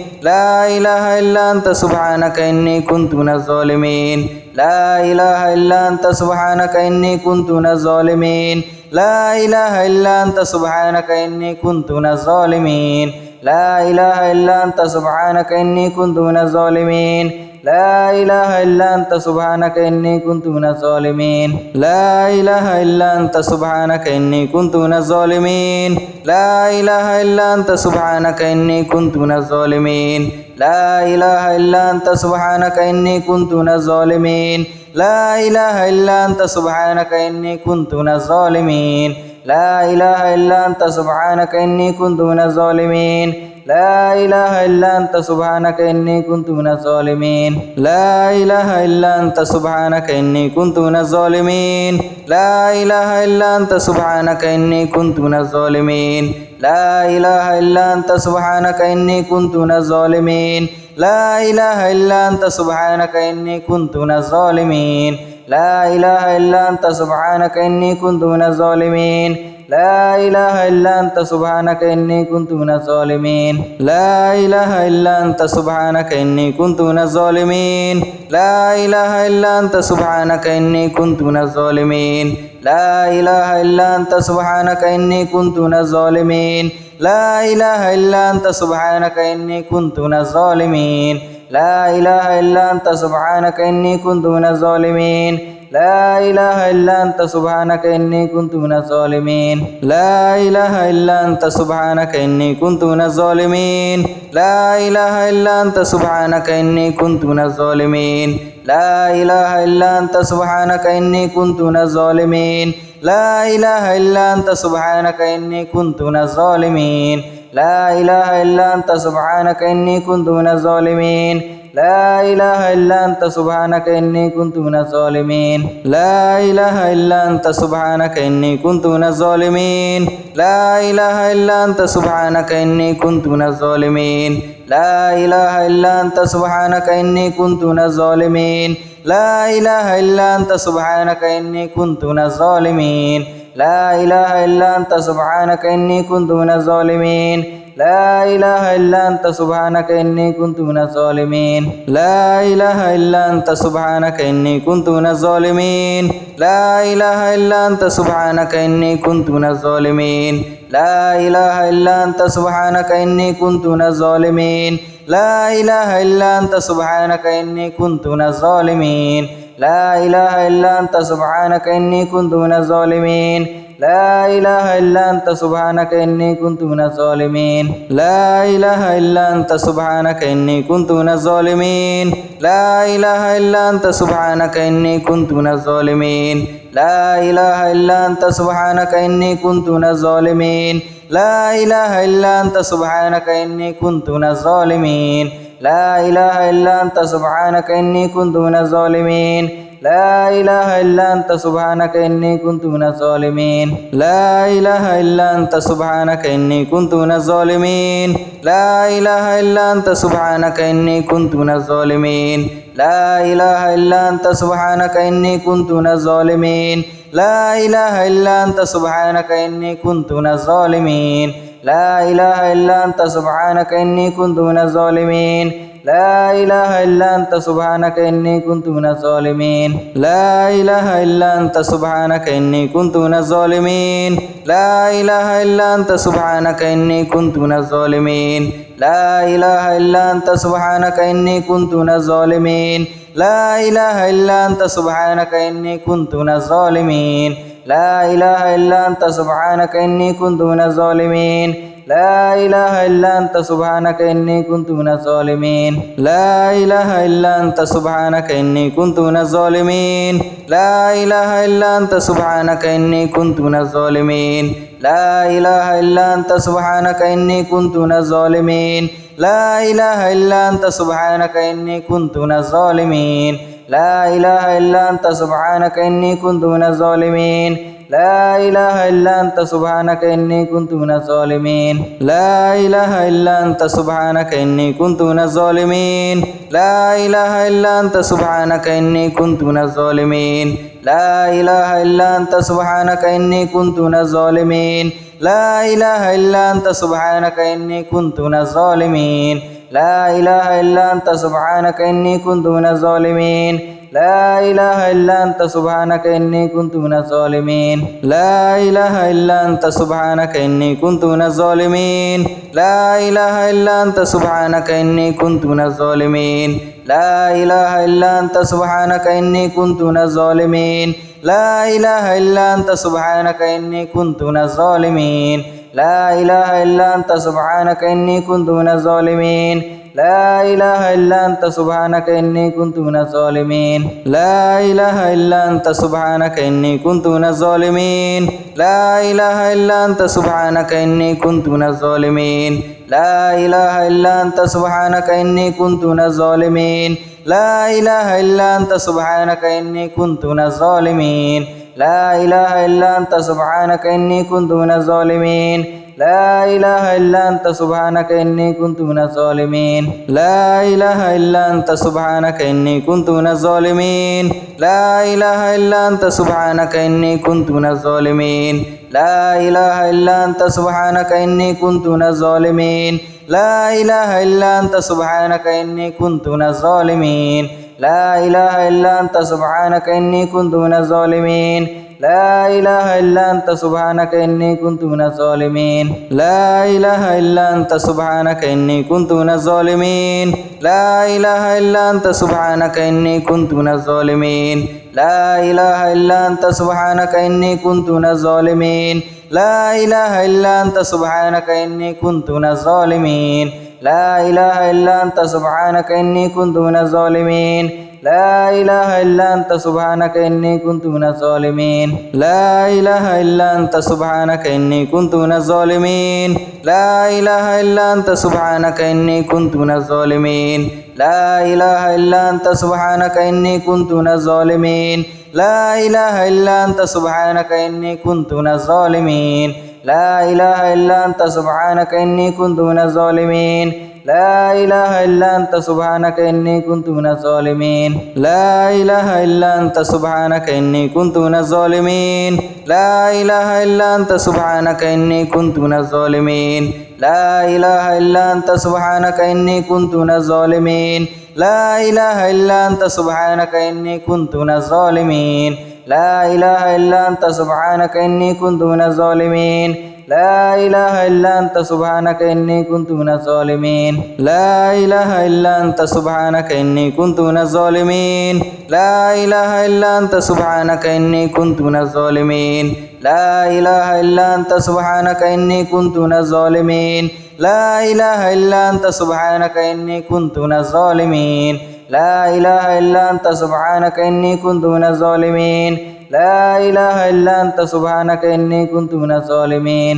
لا إله إلا أنت سبحانك إني كنت من الظالمين لا إله إلا أنت سبحانك إني كنت من الظالمين لا إله إلا أنت سبحانك إني كنت من الظالمين لا إله إلا أنت سبحانك إني كنت من الظالمين لا إله إلا أنت سبحانك إني كنت من الظالمين لا إله إلا أنت سبحانك إني كنت من الظالمين لا إله إلا أنت سبحانك إني كنت من الظالمين لا إله إلا أنت سبحانك إني كنت من الظالمين لا إله إلا أنت سبحانك إني كنت من الظالمين لا إله إلا أنت سبحانك إني كنت من الظالمين لا إله إلا أنت سبحانك إني كنت من الظالمين لا إله إلا أنت سبحانك إني كنت من الظالمين لا إله إلا أنت سبحانك إني كنت من الظالمين لا إله إلا أنت سبحانك إني كنت من الظالمين لا إله إلا أنت سبحانك إني كنت من الظالمين لا إله إلا أنت سبحانك إني كنت من الظالمين لا إله إلا أنت سبحانك إني كنت من الظالمين لا إله إلا أنت سبحانك إني كنت من الظالمين لا إله إلا أنت سبحانك إني كنت من الظالمين لا إله إلا أنت سبحانك إني كنت من الظالمين لا إله إلا أنت سبحانك إني كنت من الظالمين لا إله إلا أنت سبحانك إني كنت من الظالمين لا إله إلا أنت سبحانك إني كنت من الظالمين لا إله إلا أنت سبحانك إني كنت من الظالمين لا إله إلا أنت سبحانك إني كنت من الظالمين لا إله إلا أنت سبحانك إني كنت من الظالمين لا إله إلا أنت سبحانك إني كنت من الظالمين لا إله إلا أنت سبحانك إني كنت من الظالمين لا إله إلا أنت سبحانك إني كنت من الظالمين لا إله إلا أنت سبحانك إني كنت من الظالمين لا إله إلا أنت سبحانك إني كنت من الظالمين لا إله إلا أنت سبحانك إني كنت من الظالمين لا إله إلا أنت سبحانك إني كنت من الظالمين لا إله إلا أنت سبحانك إني كنت من الظالمين لا إله إلا أنت سبحانك إني كنت من الظالمين لا إله إلا أنت سبحانك إني كنت من الظالمين لا إله إلا أنت سبحانك إني كنت من الظالمين لا إله إلا أنت سبحانك إني كنت من الظالمين لا إله إلا أنت سبحانك إني كنت من الظالمين لا إله إلا أنت سبحانك إني كنت من الظالمين لا إله إلا أنت سبحانك إني كنت من الظالمين لا إله إلا أنت سبحانك إني كنت من الظالمين لا إله إلا أنت سبحانك إني كنت من الظالمين لا إله إلا أنت سبحانك إني كنت من الظالمين لا إله إلا أنت سبحانك إني كنت من الظالمين لا إله إلا أنت سبحانك إني كنت من الظالمين لا إله إلا أنت سبحانك إني كنت من الظالمين لا إله إلا أنت سبحانك إني كنت من الظالمين لا إله إلا أنت سبحانك إني كنت من الظالمين لا إله إلا أنت سبحانك إني كنت من الظالمين لا إله إلا أنت سبحانك إني كنت من الظالمين لا إله إلا أنت سبحانك إني كنت من الظالمين لا إله إلا أنت سبحانك إني كنت من الظالمين لا إله إلا أنت سبحانك إني كنت من الظالمين لا إله إلا أنت سبحانك إني كنت من الظالمين لا إله إلا أنت سبحانك إني كنت من الظالمين لا إله إلا أنت سبحانك إني كنت من الظالمين لا إله إلا أنت سبحانك إني كنت من الظالمين لا إله إلا أنت سبحانك إني كنت من الظالمين لا إله إلا أنت سبحانك إني كنت من الظالمين لا إله إلا أنت سبحانك إني كنت من الظالمين لا إله إلا أنت سبحانك إني كنت من الظالمين لا إله إلا أنت سبحانك إني كنت من الظالمين لا إله إلا أنت سبحانك إني كنت من الظالمين لا إله إلا أنت سبحانك إني كنت من الظالمين لا إله إلا أنت سبحانك إني كنت من الظالمين لا إله إلا أنت سبحانك إني كنت من الظالمين لا إله إلا أنت سبحانك إني كنت من الظالمين لا إله إلا أنت سبحانك إني كنت من الظالمين لا إله إلا أنت سبحانك إني كنت من الظالمين لا إله إلا أنت سبحانك إني كنت من الظالمين لا إله إلا أنت سبحانك إني كنت من الظالمين لا إله إلا أنت سبحانك إني كنت من الظالمين لا إله إلا أنت سبحانك إني كنت من الظالمين لا إله إلا أنت سبحانك إني كنت من الظالمين لا إله إلا أنت سبحانك إني كنت من الظالمين لا إله إلا أنت سبحانك إني كنت من الظالمين لا إله إلا أنت سبحانك إني كنت من الظالمين لا إله إلا أنت سبحانك إني كنت من الظالمين لا إله إلا أنت سبحانك إني كنت من الظالمين لا إله إلا أنت سبحانك إني كنت من الظالمين لا إله إلا أنت سبحانك إني كنت من الظالمين لا إله إلا أنت سبحانك إني كنت من الظالمين لا إله إلا أنت سبحانك إني كنت من الظالمين لا إله إلا أنت سبحانك إني كنت من الظالمين لا إله إلا أنت سبحانك إني كنت من الظالمين لا إله إلا أنت سبحانك إني كنت من الظالمين لا إله إلا أنت سبحانك إني كنت من الظالمين لا إله إلا أنت سبحانك إني كنت من الظالمين لا إله إلا أنت سبحانك إني كنت من الظالمين لا إله إلا أنت سبحانك إني كنت من الظالمين لا إله إلا أنت سبحانك إني كنت من الظالمين لا إله إلا أنت سبحانك إني كنت من الظالمين لا إله إلا أنت سبحانك إني كنت من الظالمين لا إله إلا أنت سبحانك إني كنت من الظالمين لا إله إلا أنت سبحانك إني كنت من الظالمين لا إله إلا أنت سبحانك إني كنت من الظالمين لا إله إلا أنت سبحانك إني كنت من الظالمين لا إله إلا أنت سبحانك إني كنت من الظالمين لا إله إلا أنت سبحانك إني كنت من الظالمين لا إله إلا أنت سبحانك إني كنت من الظالمين لا إله إلا أنت سبحانك إني كنت من الظالمين لا إله إلا أنت سبحانك إني كنت من الظالمين لا إله إلا أنت سبحانك إني كنت من الظالمين لا إله إلا أنت سبحانك إني كنت من الظالمين لا إله إلا أنت سبحانك إني كنت من الظالمين لا إله إلا أنت سبحانك إني كنت من الظالمين لا إله إلا أنت سبحانك إني كنت من الظالمين لا إله إلا أنت سبحانك إني كنت من الظالمين لا إله إلا أنت سبحانك إني كنت من الظالمين لا إله إلا أنت سبحانك إني كنت من الظالمين لا إله إلا أنت سبحانك إني كنت من الظالمين